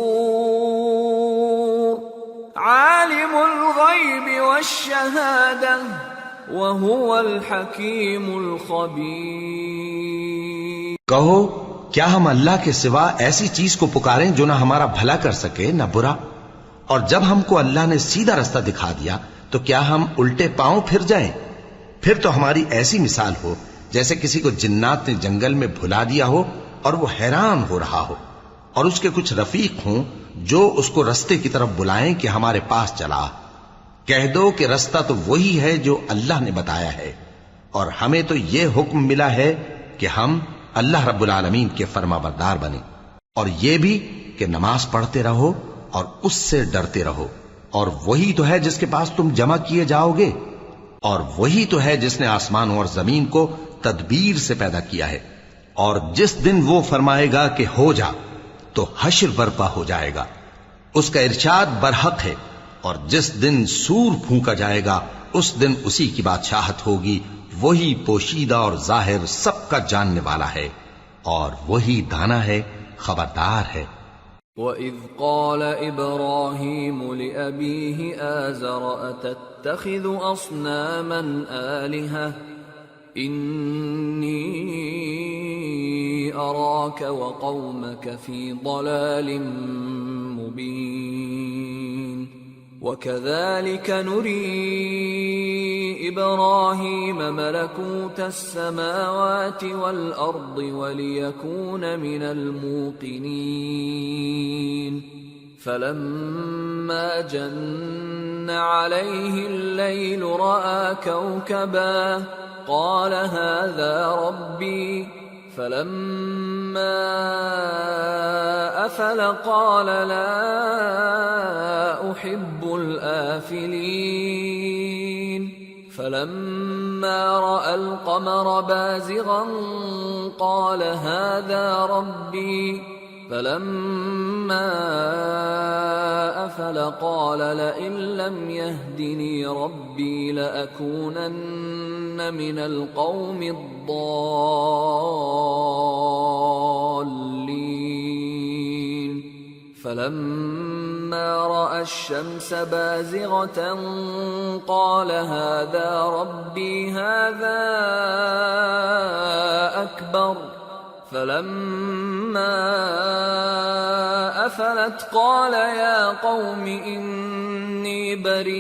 عَالِمُ الْغَيْبِ وَالشَّهَادَةِ وَهُوَ الْحَكِيمُ الْخَبِيرُ۔ کہو کیا ہم اللہ کے سوا ایسی چیز کو پکاریں جو نہ ہمارا بھلا کر سکے نہ برا؟ اور جب ہم کو اللہ نے سیدھا رستہ دکھا دیا تو کیا ہم الٹے پاؤں پھر جائیں؟ پھر تو ہماری ایسی مثال ہو جیسے کسی کو جنات نے جنگل میں بھلا دیا ہو اور وہ حیران ہو رہا ہو، اور اس کے کچھ رفیق ہوں جو اس کو رستے کی طرف بلائیں کہ ہمارے پاس چلا۔ کہہ دو کہ رستہ تو وہی ہے جو اللہ نے بتایا ہے، اور ہمیں تو یہ حکم ملا ہے کہ ہم اللہ رب العالمین کے فرما بردار بنیں، اور یہ بھی کہ نماز پڑھتے رہو اور اس سے ڈرتے رہو، اور وہی تو ہے جس کے پاس تم جمع کیے جاؤ گے، اور وہی تو ہے جس نے آسمانوں اور زمین کو تدبیر سے پیدا کیا ہے، اور جس دن وہ فرمائے گا کہ ہو جا تو حشر برپا ہو جائے گا، اس کا ارشاد برحق ہے، اور جس دن سور پھونکا جائے گا اس دن اسی کی بادشاہت ہوگی، وہی پوشیدہ اور ظاہر سب کا جاننے والا ہے، اور وہی دانا ہے، خبردار ہے۔ وَإِذْ قَالَ إِبْرَاهِيمُ لِأَبِيهِ آزَرَ أَتَتَّخِذُ أَصْنَامًا آلِهَةً إِنِّي أَرَاكَ وَقَوْمَكَ فِي ضَلَالٍ مُبِينٍ وَكَذَلِكَ نُرِي إِبْرَاهِيمَ مَلَكُوتَ السَّمَاوَاتِ وَالْأَرْضِ وَلِيَكُونَ مِنَ الْمُوقِنِينَ فَلَمَّا جَنَّ عَلَيْهِ اللَّيْلُ رَأَى كَوْكَبًا قَالَ هَذَا رَبِّي فَلَمَّا أَفَلَ قَالَ لَا أُحِبُّ الْآفِلِينَ فَلَمَّا رَأَى الْقَمَرَ بَازِغًا قَالَ هَذَا رَبِّي فَلَمَّا أَفَلَ قَالَ لَئِن لَّمْ يَهْدِنِي رَبِّي لَأَكُونَنَّ مِنَ الْقَوْمِ الضَّالِّينَ فَلَمَّا رَأَى الشَّمْسَ بَازِغَةً قَالَ هَذَا رَبِّي هَذَا أَكْبَرُ فَلَمَّا أَفَلَتْ قَالَ يَا قَوْمِ إِنِّي بَرِيءٌ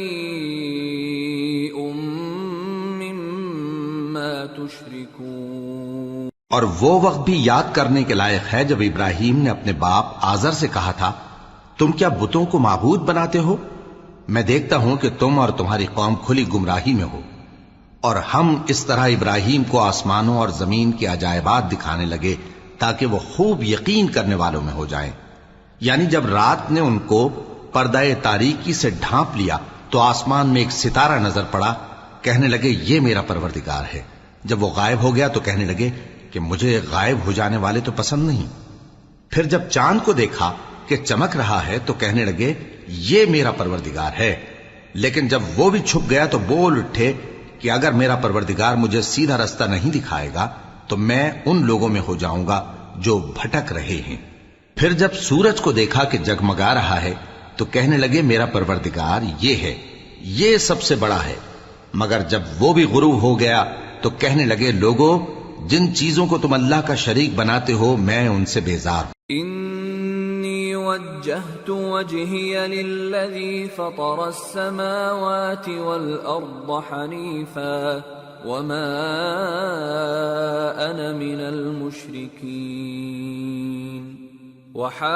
مِّمَّا تُشْرِكُونَ۔ اور وہ وقت بھی یاد کرنے کے لائق ہے جب ابراہیم نے اپنے باپ آزر سے کہا تھا، تم کیا بتوں کو معبود بناتے ہو؟ میں دیکھتا ہوں کہ تم اور تمہاری قوم کھلی گمراہی میں ہو۔ اور ہم اس طرح ابراہیم کو آسمانوں اور زمین کے عجائبات دکھانے لگے تاکہ وہ خوب یقین کرنے والوں میں ہو جائیں۔ یعنی جب رات نے ان کو پردہ تاریکی سے ڈھانپ لیا تو آسمان میں ایک ستارہ نظر پڑا، کہنے لگے یہ میرا پروردگار ہے۔ جب وہ غائب ہو گیا تو کہنے لگے کہ مجھے غائب ہو جانے والے تو پسند نہیں۔ پھر جب چاند کو دیکھا کہ چمک رہا ہے تو کہنے لگے یہ میرا پروردگار ہے۔ لیکن جب وہ بھی چھپ گیا تو بول اٹھے کہ اگر میرا پروردگار مجھے سیدھا رستہ نہیں دکھائے گا تو میں ان لوگوں میں ہو جاؤں گا جو بھٹک رہے ہیں۔ پھر جب سورج کو دیکھا کہ جگمگا رہا ہے تو کہنے لگے میرا پروردگار یہ ہے، یہ سب سے بڑا ہے۔ مگر جب وہ بھی غروب ہو گیا تو کہنے لگے لوگو، جن چیزوں کو تم اللہ کا شریک بناتے ہو میں ان سے بیزار ہوں۔ انی وجہت وجہی للذی فطر السماوات والارض حنیفا وما انا من المشرکین وحاجہ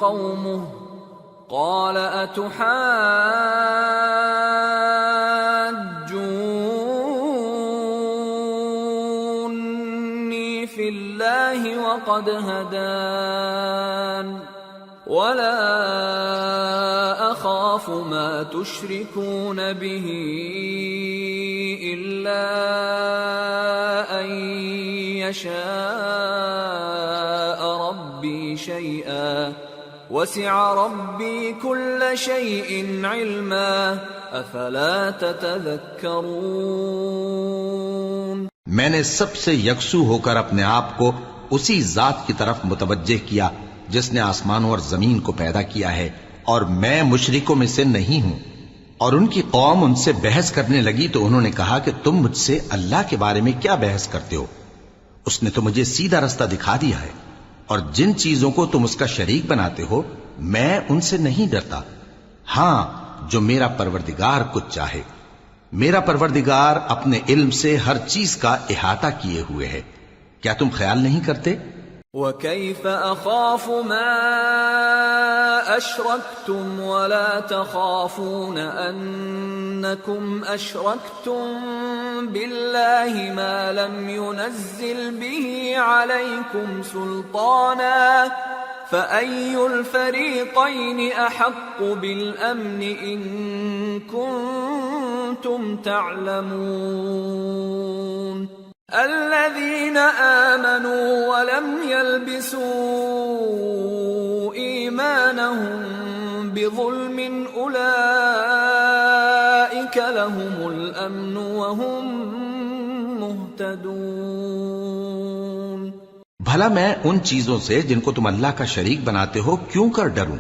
قومه قال اتحاجونی فی اللہ وقد هدان ولا اخاف ما تشركون به الا ان يشاء ربي شيئا وسع ربي كل شيء علما افلا تتذكرون۔ میں نے سب سے یکسو ہو کر اپنے آپ کو اسی ذات کی طرف متوجہ کیا جس نے آسمانوں اور زمین کو پیدا کیا ہے، اور میں مشرکوں میں سے نہیں ہوں۔ اور ان کی قوم ان سے بحث کرنے لگی تو انہوں نے کہا کہ تم مجھ سے اللہ کے بارے میں کیا بحث کرتے ہو؟ اس نے تو مجھے سیدھا رستہ دکھا دیا ہے، اور جن چیزوں کو تم اس کا شریک بناتے ہو میں ان سے نہیں ڈرتا، ہاں جو میرا پروردگار کچھ چاہے۔ میرا پروردگار اپنے علم سے ہر چیز کا احاطہ کیے ہوئے ہے۔ کیا تم خیال نہیں کرتے وَكَيْفَ أَخَافُ مَا أَشْرَكْتُمْ وَلَا تَخَافُونَ أَنَّكُمْ أَشْرَكْتُمْ بِاللَّهِ مَا لَمْ يُنَزِّلْ بِهِ عَلَيْكُمْ سُلْطَانًا فَأَيُّ الْفَرِيقَيْنِ أَحَقُّ بِالْأَمْنِ إِن كُنتُمْ تَعْلَمُونَ الَّذِينَ آمَنُوا وَلَمْ يَلْبِسُوا إِيمَانَهُم بِظُلْمٍ أُولَئِكَ لَهُمُ الْأَمْنُ وَهُمْ مُهْتَدُونَ۔ بھلا میں ان چیزوں سے جن کو تم اللہ کا شریک بناتے ہو کیوں کر ڈروں،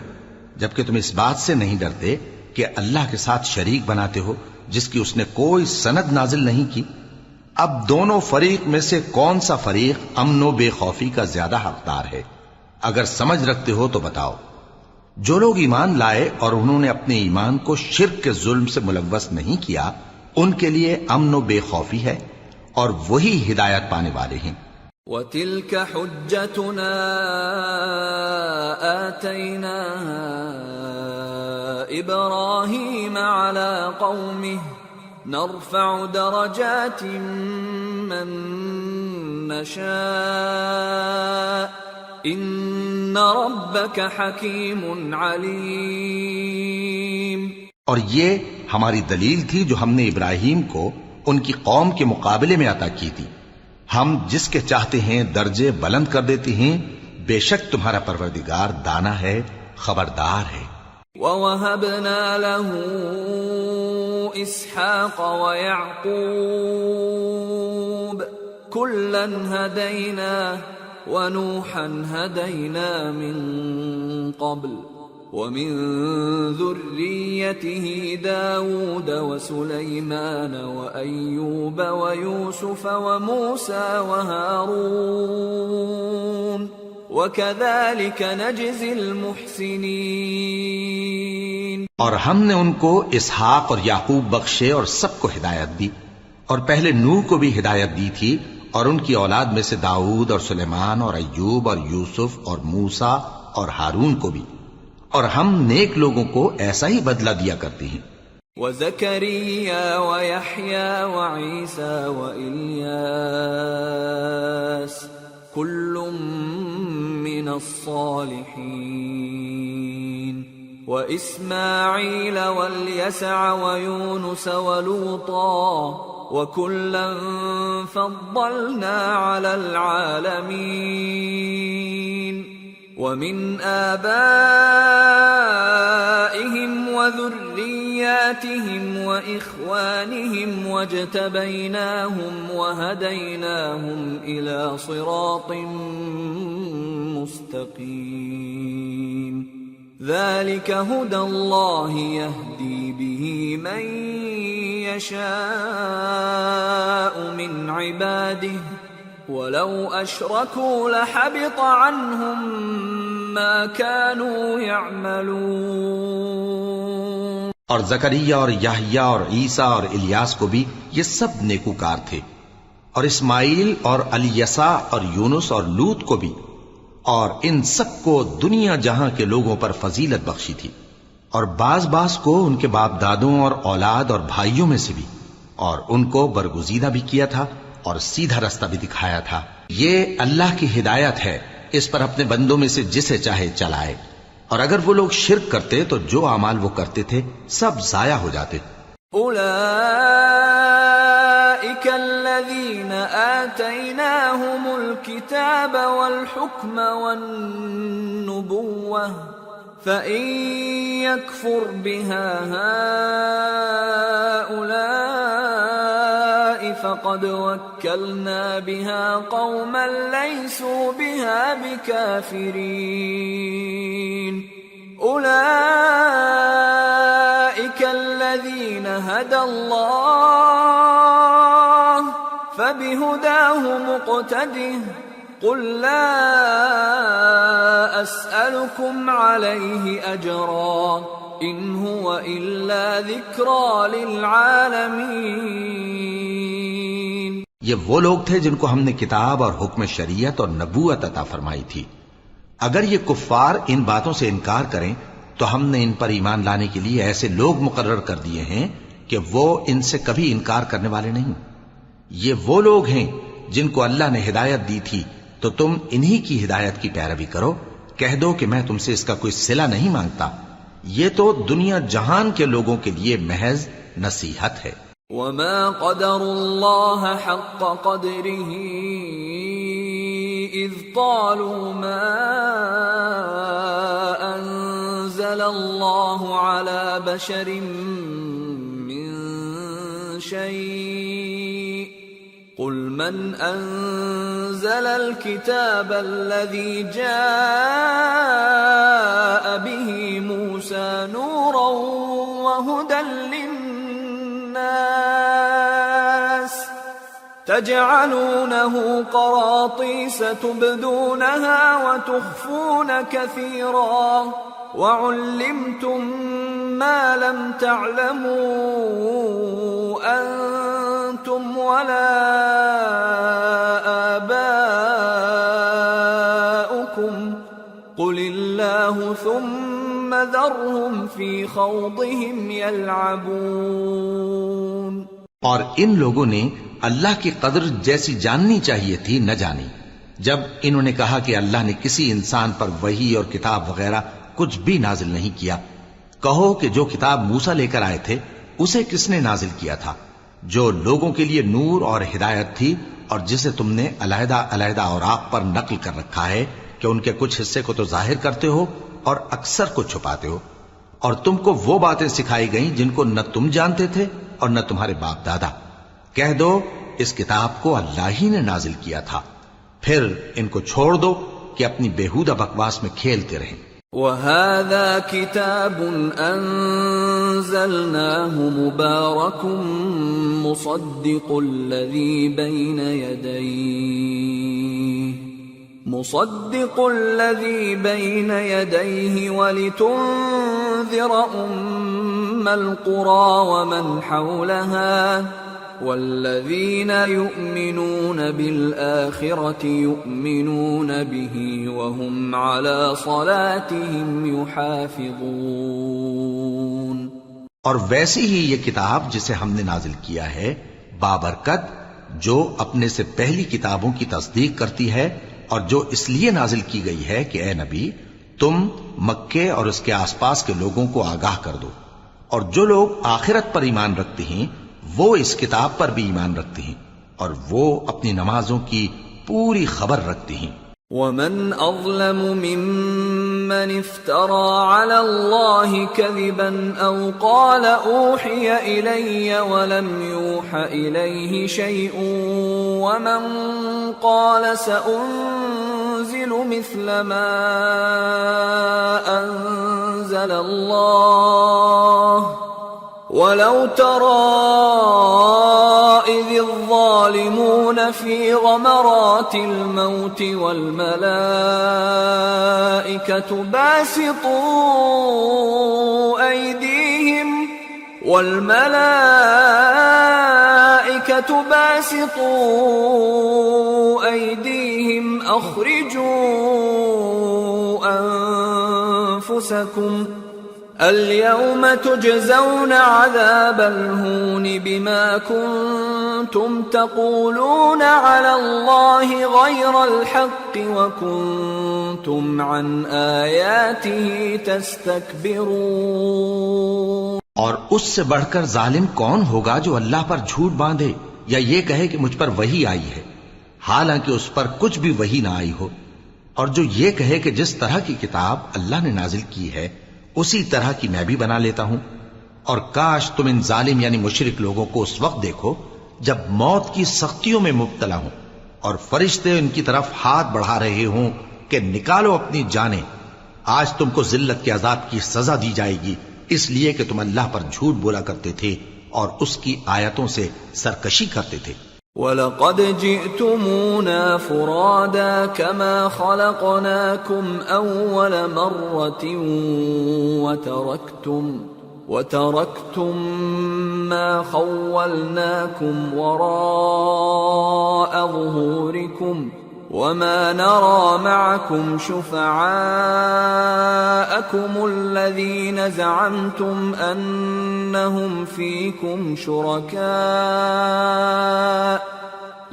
جبکہ تم اس بات سے نہیں ڈرتے کہ اللہ کے ساتھ شریک بناتے ہو جس کی اس نے کوئی سند نازل نہیں کی۔ اب دونوں فریق میں سے کون سا فریق امن و بے خوفی کا زیادہ حقدار ہے؟ اگر سمجھ رکھتے ہو تو بتاؤ۔ جو لوگ ایمان لائے اور انہوں نے اپنے ایمان کو شرک کے ظلم سے ملوث نہیں کیا، ان کے لیے امن و بے خوفی ہے اور وہی ہدایت پانے والے ہیں۔ وَتِلْكَ حُجَّتُنَا آتَيْنَاهَا إِبْرَاهِيمَ عَلَى قَوْمِهِ نَرْفَعُ دَرَجَاتٍ مَّن نَّشَاءُ إِنَّ رَبَّكَ حَكِيمٌ عَلِيمٌ۔ اور یہ ہماری دلیل تھی جو ہم نے ابراہیم کو ان کی قوم کے مقابلے میں عطا کی تھی، ہم جس کے چاہتے ہیں درجے بلند کر دیتے ہیں، بے شک تمہارا پروردگار دانا ہے، خبردار ہے۔ وَوَهَبْنَا لَهُ إِسْحَاقَ وَيَعْقُوبَ كُلًّا هَدَيْنَا وَنُوحًا هَدَيْنَا مِن قَبْلُ وَمِن ذُرِّيَّتِهِ دَاوُودَ وَسُلَيْمَانَ وَأَيُّوبَ وَيُوسُفَ وَمُوسَى وَهَارُونَ وَكَذَلِكَ نَجْزِي الْمُحْسِنِينَ۔ اور ہم نے ان کو اسحاق اور یعقوب بخشے اور سب کو ہدایت دی، اور پہلے نوح کو بھی ہدایت دی تھی، اور ان کی اولاد میں سے داؤد اور سلیمان اور ایوب اور یوسف اور موسیٰ اور ہارون کو بھی، اور ہم نیک لوگوں کو ایسا ہی بدلہ دیا کرتے ہیں۔ وَزَكَرِيَّا وَيَحْيَا وَعِيسَى وَإِلْيَاسَ كُلٌّ مِّنَ الصَّالِحِينَ وَإِسْمَاعِيلَ وَالْيَسَعَ وَيُونُسَ وَلُوطًا وَكُلًّا فَضَّلْنَا عَلَى الْعَالَمِينَ وَمِنْ آبَائِهِمْ وَذُرِّيَّاتِهِمْ وَإِخْوَانِهِمْ وَاجْتَبَيْنَاهُمْ وَهَدَيْنَاهُمْ إِلَى صِرَاطٍ مُسْتَقِيمٍ ذَلِكَ هُدَى اللَّهِ يَهْدِي بِهِ مَن يَشَاءُ مِنْ عِبَادِهِ وَلَوْ أَشْرَكُوا لَحَبِطَ عَنْهُمْ مَا كَانُوا يَعْمَلُونَ۔ اور زکریا اور یحییٰ اور عیسیٰ اور الیاس کو بھی یہ سب نیکوکار تھے، اور اسماعیل اور الیسع اور یونس اور لوط کو بھی، اور ان سب کو دنیا جہاں کے لوگوں پر فضیلت بخشی تھی، اور بعض کو ان کے باپ دادوں اور اولاد اور بھائیوں میں سے بھی، اور ان کو برگزیدہ بھی کیا تھا اور سیدھا رستہ بھی دکھایا تھا۔ یہ اللہ کی ہدایت ہے، اس پر اپنے بندوں میں سے جسے چاہے چلائے، اور اگر وہ لوگ شرک کرتے تو جو اعمال وہ کرتے تھے سب ضائع ہو جاتے۔ أولئك الذين آتيناهم الكتاب والحكم والنبوة فإن يكفر بها هؤلاء فقد وكلنا بها قوما ليسوا بها بكافرين أولئك الذين هدى الله فبهداه مقتده قل لا أسألكم عليه أجرا إن هو إلا ذكرى للعالمين۔ یہ وہ لوگ تھے جن کو ہم نے کتاب اور حکم شریعت اور نبوت عطا فرمائی تھی. اگر یہ کفار ان باتوں سے انکار کریں تو ہم نے ان پر ایمان لانے کے لیے ایسے لوگ مقرر کر دیے ہیں کہ وہ ان سے کبھی انکار کرنے والے نہیں. یہ وہ لوگ ہیں جن کو اللہ نے ہدایت دی تھی تو تم انہی کی ہدایت کی پیروی کرو. کہہ دو کہ میں تم سے اس کا کوئی صلہ نہیں مانگتا، یہ تو دنیا جہان کے لوگوں کے لیے محض نصیحت ہے. وما قدر الله حق قدره إذ قالوا ما أنزل الله على بشر من شيء قل من أنزل الكتاب الذي جاء به موسى نورا وهدى للناس تجعلونه قراطيس تبدونها وتخفون كثيرا وعلمتم ما لم تعلموا أنتم ولا آباؤكم قل الله ثم ذرهم في خوضهم يلعبون. اور ان لوگوں نے اللہ کی قدر جیسی جاننی چاہیے تھی نہ جانی جب انہوں نے کہا کہ اللہ نے کسی انسان پر وحی اور کتاب وغیرہ کچھ بھی نازل نہیں کیا. کہو کہ جو کتاب موسیٰ لے کر آئے تھے اسے کس نے نازل کیا تھا، جو لوگوں کے لیے نور اور ہدایت تھی، اور جسے تم نے علیحدہ علیحدہ اوراق پر نقل کر رکھا ہے کہ ان کے کچھ حصے کو تو ظاہر کرتے ہو اور اکثر کو چھپاتے ہو. اور تم کو وہ باتیں سکھائی گئیں جن کو نہ تم جانتے تھے اور نہ تمہارے باپ دادا. کہہ دو اس کتاب کو اللہ ہی نے نازل کیا تھا، پھر ان کو چھوڑ دو کہ اپنی بیہودہ بکواس میں کھیلتے رہیں. وَهَذَا كِتَابٌ أَنزَلْنَاهُ مُبَارَكٌ مُصَدِّقُ الَّذِي بَيْنَ يَدَيْهِ وَلِتُنذِرَ أُمَّ الْقُرَى وَمَنْ حَوْلَهَا وَالَّذِينَ يُؤْمِنُونَ بِالْآخِرَةِ يُؤْمِنُونَ بِهِ وَهُمْ عَلَى صَلَاتِهِمْ يُحَافِظُونَ. اور ویسی ہی یہ کتاب جسے ہم نے نازل کیا ہے بابرکت، جو اپنے سے پہلی کتابوں کی تصدیق کرتی ہے، اور جو اس لیے نازل کی گئی ہے کہ اے نبی تم مکے اور اس کے آس پاس کے لوگوں کو آگاہ کر دو. اور جو لوگ آخرت پر ایمان رکھتے ہیں وہ اس کتاب پر بھی ایمان رکھتے ہیں اور وہ اپنی نمازوں کی پوری خبر رکھتے ہیں. وَمَنْ أَظْلَمُ مِمَّنِ افْتَرَى عَلَى اللَّهِ كَذِبًا أَوْ قَالَ أُوحِيَ إِلَيَّ وَلَمْ يُوحَ إِلَيْهِ شَيْءٌ وَمَنْ قَالَ سَأُنزِلُ مِثْلَ مَا أَنزَلَ اللَّهُ وَلَوْ تَرَى إِذِ الظَّالِمُونَ فِي غَمَرَاتِ الْمَوْتِ وَالْمَلَائِكَةُ باسطوا أيديهم أخرجوا أنفسكم اليوم تجزون عذاب الهون بما كنتم تقولون على الله غير الحق وكنتم عن آياته تستكبرون. اور اس سے بڑھ کر ظالم کون ہوگا جو اللہ پر جھوٹ باندھے یا یہ کہے کہ مجھ پر وحی آئی ہے حالانکہ اس پر کچھ بھی وحی نہ آئی ہو، اور جو یہ کہے کہ جس طرح کی کتاب اللہ نے نازل کی ہے اسی طرح کی میں بھی بنا لیتا ہوں. اور کاش تم ان ظالم یعنی مشرک لوگوں کو اس وقت دیکھو جب موت کی سختیوں میں مبتلا ہوں اور فرشتے ان کی طرف ہاتھ بڑھا رہے ہوں کہ نکالو اپنی جانیں، آج تم کو ذلت کے عذاب کی سزا دی جائے گی اس لیے کہ تم اللہ پر جھوٹ بولا کرتے تھے اور اس کی آیتوں سے سرکشی کرتے تھے. وَلَقَدْ جِئْتُمُونَا فُرَادَى كَمَا خَلَقْنَاكُمْ أَوَّلَ مَرَّةٍ وَتَرَكْتُم مَّا خَوَّلْنَاكُمْ وَرَاءَ ظُهُورِكُمْ وَمَا نَرَىٰ مَعَكُمْ شُفَعَاءَكُمُ الَّذِينَ زَعَمْتُمْ أَنَّهُمْ فِيكُمْ شُرَكَاءُ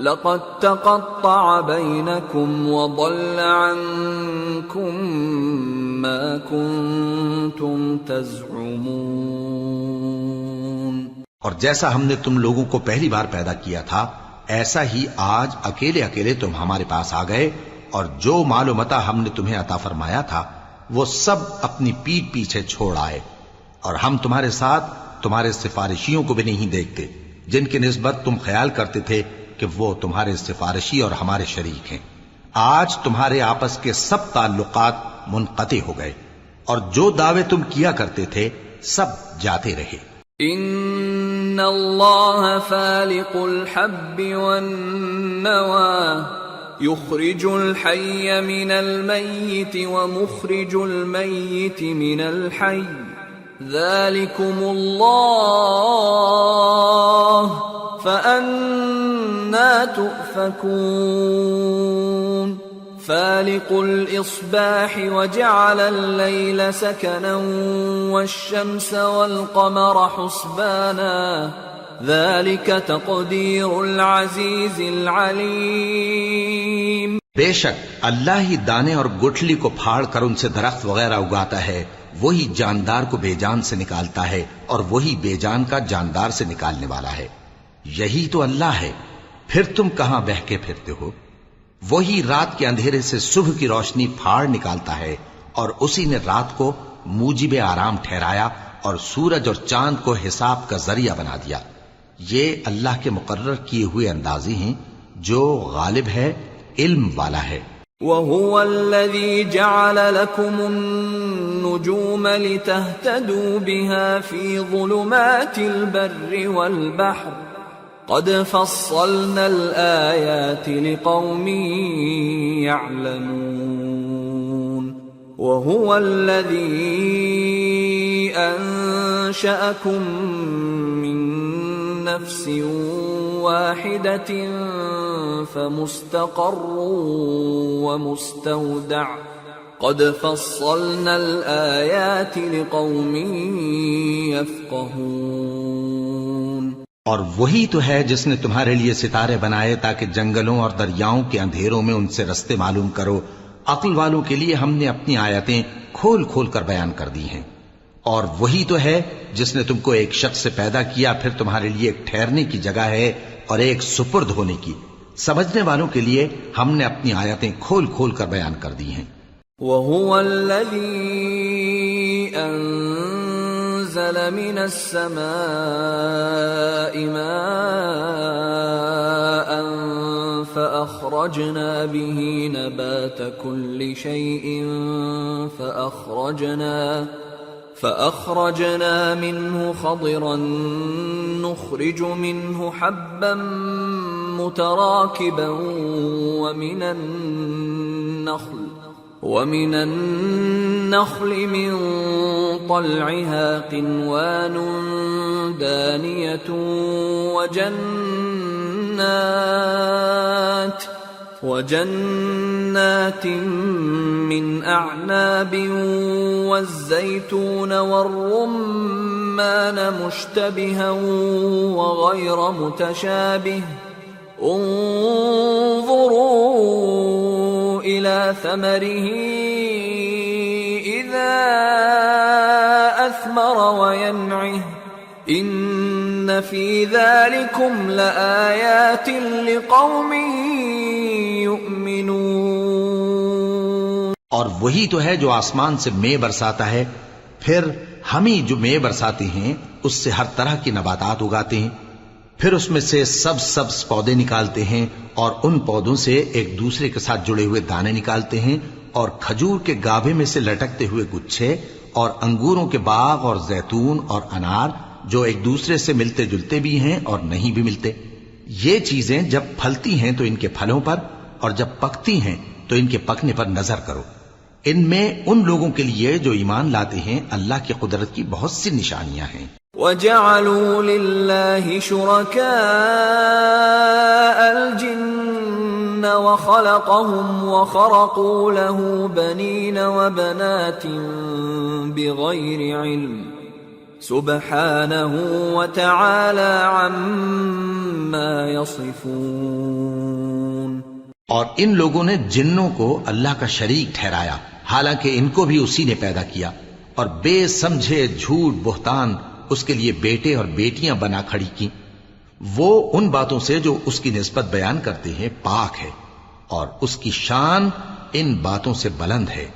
لَقَد تَّقَطَّعَ بَيْنَكُمْ وَضَلَّ عَنكُم مَّا كُنتُمْ تَزْعُمُونَ۔ اور جیسا ہم نے تم لوگوں کو پہلی بار پیدا کیا تھا، ایسا ہی آج اکیلے اکیلے تم ہمارے پاس آ گئے، اور جو مال و متاع ہم نے تمہیں عطا فرمایا تھا وہ سب اپنی پیٹھ پیچھے چھوڑ آئے، اور ہم تمہارے ساتھ تمہارے سفارشیوں کو بھی نہیں دیکھتے جن کی نسبت تم خیال کرتے تھے کہ وہ تمہارے سفارشی اور ہمارے شریک ہیں۔ آج تمہارے آپس کے سب تعلقات منقطع ہو گئے، اور جو دعوے تم کیا کرتے تھے سب جاتے رہے۔ ان اللہ فالق الحب والنوى يخرج الحي من الميت ومخرج الميت من الحي ذلكم الله فأنا تؤفكون فالق الإصباح وجعل الليل سكنا والشمس والقمر حسبانا ذلك تقدير العزيز العليم۔ بے شک اللہ ہی دانے اور گٹھلی کو پھاڑ کر ان سے درخت وغیرہ اگاتا ہے، وہی جاندار کو بے جان سے نکالتا ہے اور وہی بے جان کا جاندار سے نکالنے والا ہے۔ یہی تو اللہ ہے، پھر تم کہاں بہہ کے پھرتے ہو؟ وہی رات کے اندھیرے سے صبح کی روشنی پھاڑ نکالتا ہے، اور اسی نے رات کو موجب آرام ٹھہرایا اور سورج اور چاند کو حساب کا ذریعہ بنا دیا۔ یہ اللہ کے مقرر کیے ہوئے اندازی ہیں جو غالب ہے، علم والا ہے۔ وَهُوَ الَّذِي جَعَلَ لَكُمُ النُّجُومَ لِتَهْتَدُوا بِهَا فِي ظُلُمَاتِ الْبَرِّ وَالْبَحْرِ قَدْ فَصَّلْنَا الْآيَاتِ لِقَوْمٍ يَعْلَمُونَ وَهُوَ الَّذِي أَنشَأَكُم مِّن نَّفْسٍ وَاحِدَةٍ فَمُسْتَقَرٌّ وَمُسْتَوْدَعٌ قَدْ فَصَّلْنَا الْآيَاتِ لِقَوْمٍ يَفْقَهُونَ۔ اور وہی تو ہے جس نے تمہارے لیے ستارے بنائے تاکہ جنگلوں اور دریاؤں کے اندھیروں میں ان سے رستے معلوم کرو۔ عقل والوں کے لیے ہم نے اپنی آیتیں کھول کھول کر بیان کر دی ہیں۔ اور وہی تو ہے جس نے تم کو ایک شخص سے پیدا کیا، پھر تمہارے لیے ایک ٹھہرنے کی جگہ ہے اور ایک سپرد ہونے کی۔ سمجھنے والوں کے لیے ہم نے اپنی آیتیں کھول کھول کر بیان کر دی ہیں۔ وَهُوَ الَّذِي أَنزَلَ مِنَ السَّمَاءِ مَاءً فَأَخْرَجْنَا بِهِ نَبَاتَ كُلِّ شَيْءٍ فأخرجنا منه خضرا نخرج منه حبا متراكبا ومن النخل من طلعها قنوان دانية وجنات من أعناب والزيتون والرمان مشتبها وغير متشابه انظروا إلى ثمره إذا أثمر وينعه إن في ذلكم لآيات لقوم يؤمنون۔ اور وہی تو ہے جو آسمان سے مے برساتا ہے، پھر ہم ہی جو مے برساتے ہیں اس سے ہر طرح کی نباتات اگاتے ہیں، پھر اس میں سے سبز پودے نکالتے ہیں اور ان پودوں سے ایک دوسرے کے ساتھ جڑے ہوئے دانے نکالتے ہیں، اور کھجور کے گابھے میں سے لٹکتے ہوئے گچھے، اور انگوروں کے باغ اور زیتون اور انار جو ایک دوسرے سے ملتے جلتے بھی ہیں اور نہیں بھی ملتے۔ یہ چیزیں جب پھلتی ہیں تو ان کے پھلوں پر، اور جب پکتی ہیں تو ان کے پکنے پر نظر کرو۔ ان میں ان لوگوں کے لیے جو ایمان لاتے ہیں اللہ کی قدرت کی بہت سی نشانیاں ہیں. وَجَعَلُوا لِلَّهِ شُرَكَاءَ الْجِنَّ وَخَلَقَهُمْ وَخَرَقُوا لَهُ بَنِينَ وَبَنَاتٍ بِغَيْرِ عِلْمٍ سُبْحَانَهُ وَتَعَالَى عَمَّا يَصِفُونَ. اور ان لوگوں نے جنوں کو اللہ کا شریک ٹھہرایا حالانکہ ان کو بھی اسی نے پیدا کیا، اور بے سمجھے جھوٹ بہتان اس کے لیے بیٹے اور بیٹیاں بنا کھڑی کی. وہ ان باتوں سے جو اس کی نسبت بیان کرتے ہیں پاک ہے، اور اس کی شان ان باتوں سے بلند ہے.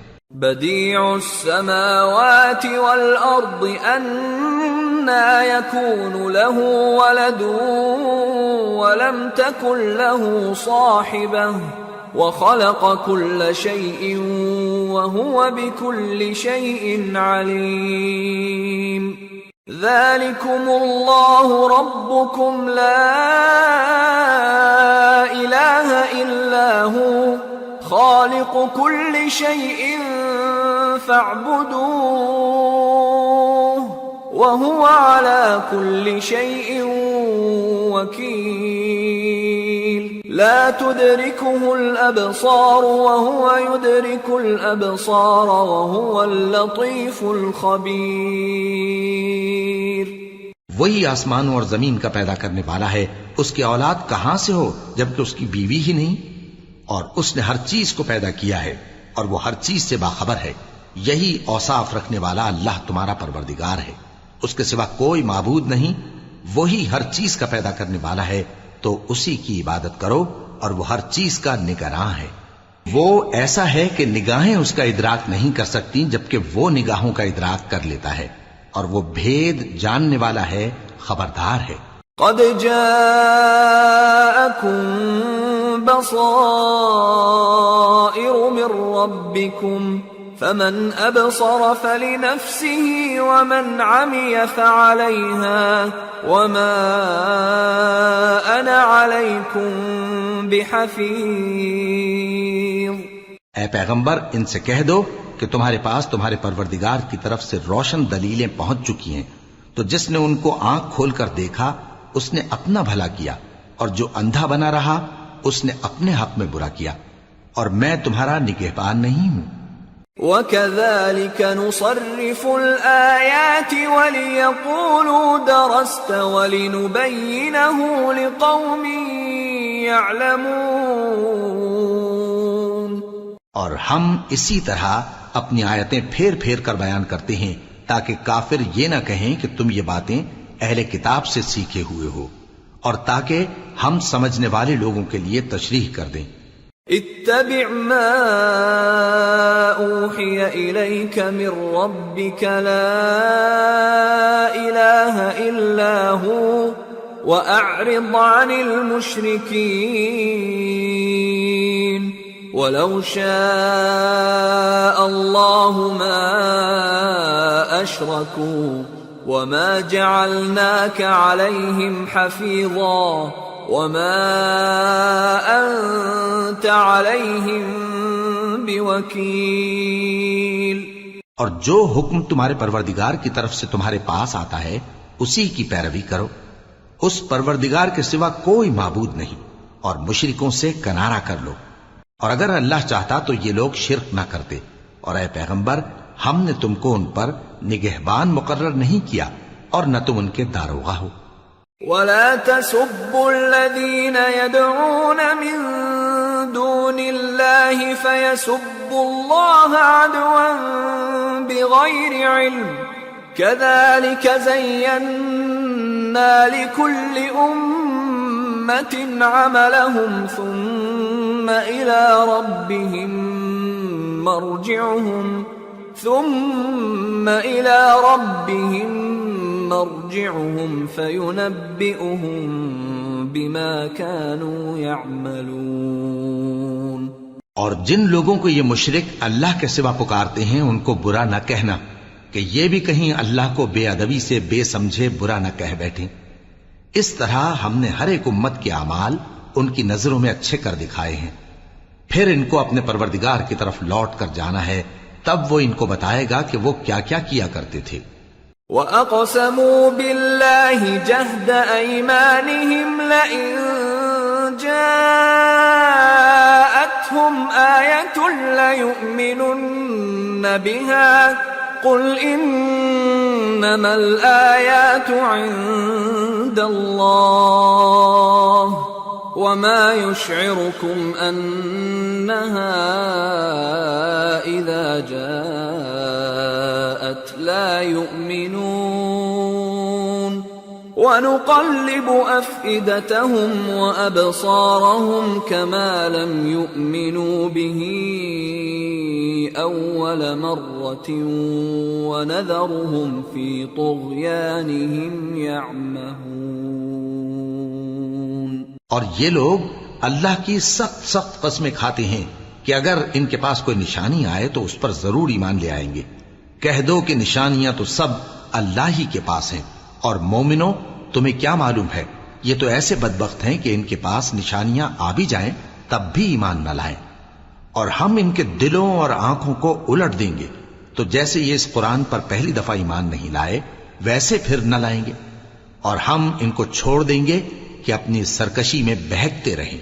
بديع السماوات والأرض أنى يكون له ولد ولم تكن له صاحبة وخلق كل شيء وهو بكل شيء عليم. ذلكم الله ربكم لا إله إلا هو خالق كل شيء فاعبدوه وهو على كل شيء وكيل. لا تدركه الأبصار وهو يدرك الأبصار وهو اللطيف الخبير. وہی آسمانوں اور زمین کا پیدا کرنے والا ہے، اس کی اولاد کہاں سے ہو جبکہ اس کی بیوی ہی نہیں، اور اس نے ہر چیز کو پیدا کیا ہے اور وہ ہر چیز سے باخبر ہے. یہی اوصاف رکھنے والا اللہ تمہارا پروردگار ہے، اس کے سوا کوئی معبود نہیں. وہی ہر چیز کا پیدا کرنے والا ہے تو اسی کی عبادت کرو، اور وہ ہر چیز کا نگراں ہے. وہ ایسا ہے کہ نگاہیں اس کا ادراک نہیں کر سکتی جبکہ وہ نگاہوں کا ادراک کر لیتا ہے، اور وہ بھید جاننے والا ہے، خبردار ہے. قد جاءكم بصائر من ربكم فمن أبصر فلنفسه ومن عمي فعليها وما أنا عليكم بحفيظ. اے پیغمبر ان سے کہہ دو کہ تمہارے پاس تمہارے پروردگار کی طرف سے روشن دلیلیں پہنچ چکی ہیں، تو جس نے ان کو آنکھ کھول کر دیکھا اس نے اپنا بھلا کیا، اور جو اندھا بنا رہا اس نے اپنے حق میں برا کیا، اور میں تمہارا نگہبان نہیں ہوں. وَكَذَلِكَ نُصَرِّفُ الْآيَاتِ وَلِيَقُولُوا دَرَسْتَ وَلِنُبَيِّنَهُ لِقَوْمٍ يَعْلَمُونَ. اور ہم اسی طرح اپنی آیتیں پھیر پھیر کر بیان کرتے ہیں تاکہ کافر یہ نہ کہیں کہ تم یہ باتیں اہل کتاب سے سیکھے ہوئے ہو، اور تاکہ ہم سمجھنے والے لوگوں کے لیے تشریح کر دیں. اتبع ما اوحی الیک من ربک لا الہ الا ہو واعرض عن المشرکین ولو شاء اللہ ما اشرکوا وما جعلناك عليهم حفيظا وما أنت عليهم بوكيل. اور جو حکم تمہارے پروردگار کی طرف سے تمہارے پاس آتا ہے اسی کی پیروی کرو. اس پروردگار کے سوا کوئی معبود نہیں، اور مشرکوں سے کنارہ کر لو. اور اگر اللہ چاہتا تو یہ لوگ شرک نہ کرتے. اور اے پیغمبر ہم نے تم کو ان پر نگہبان مقرر نہیں کیا اور نہ تم ان کے داروغہ ہو. وَلَا تَسُبُّوا الَّذِينَ يَدْعُونَ مِن دُونِ اللَّهِ فَيَسُبُّوا اللَّهَ عَدْوًا بِغَيْرِ عِلْمٍ كَذَلِكَ زَيَّنَّا لِكُلِّ أُمَّةٍ عَمَلَهُمْ ثُمَّ إِلَى رَبِّهِمْ مرجعهم فينبئهم بما كانوا يعملون. اور جن لوگوں کو یہ مشرک اللہ کے سوا پکارتے ہیں ان کو برا نہ کہنا کہ یہ بھی کہیں اللہ کو بے ادبی سے بے سمجھے برا نہ کہہ بیٹھیں. اس طرح ہم نے ہر ایک امت کے اعمال ان کی نظروں میں اچھے کر دکھائے ہیں. پھر ان کو اپنے پروردگار کی طرف لوٹ کر جانا ہے، تب وہ ان کو بتائے گا کہ وہ کیا کیا کیا کرتے تھے۔ وَأَقْسَمُوا بِاللَّهِ جَهْدَ أَيْمَانِهِمْ لَئِن جَاءَتْهُمْ آيَةٌ لَيُؤْمِنُنَّ بِهَا قُلْ إِنَّمَا الْآيَاتُ عِندَ اللَّهِ وَمَا يُشْعِرُكُمْ أَنَّهَا إِذَا جَاءَتْ لَا يُؤْمِنُونَ وَنُقَلِّبُ أَفْئِدَتَهُمْ وَأَبْصَارَهُمْ كَمَا لَمْ يُؤْمِنُوا بِهِ أَوَّلَ مَرَّةٍ وَنَذَرُهُمْ فِي طُغْيَانِهِمْ يَعْمَهُونَ۔ اور یہ لوگ اللہ کی سخت سخت قسمیں کھاتے ہیں کہ اگر ان کے پاس کوئی نشانی آئے تو اس پر ضرور ایمان لے آئیں گے۔ کہہ دو کہ نشانیاں تو سب اللہ ہی کے پاس ہیں، اور مومنوں تمہیں کیا معلوم ہے، یہ تو ایسے بدبخت ہیں کہ ان کے پاس نشانیاں آ بھی جائیں تب بھی ایمان نہ لائیں، اور ہم ان کے دلوں اور آنکھوں کو الٹ دیں گے، تو جیسے یہ اس قرآن پر پہلی دفعہ ایمان نہیں لائے ویسے پھر نہ لائیں گے، اور ہم ان کو چھوڑ دیں گے کہ اپنی سرکشی میں بہکتے رہیں۔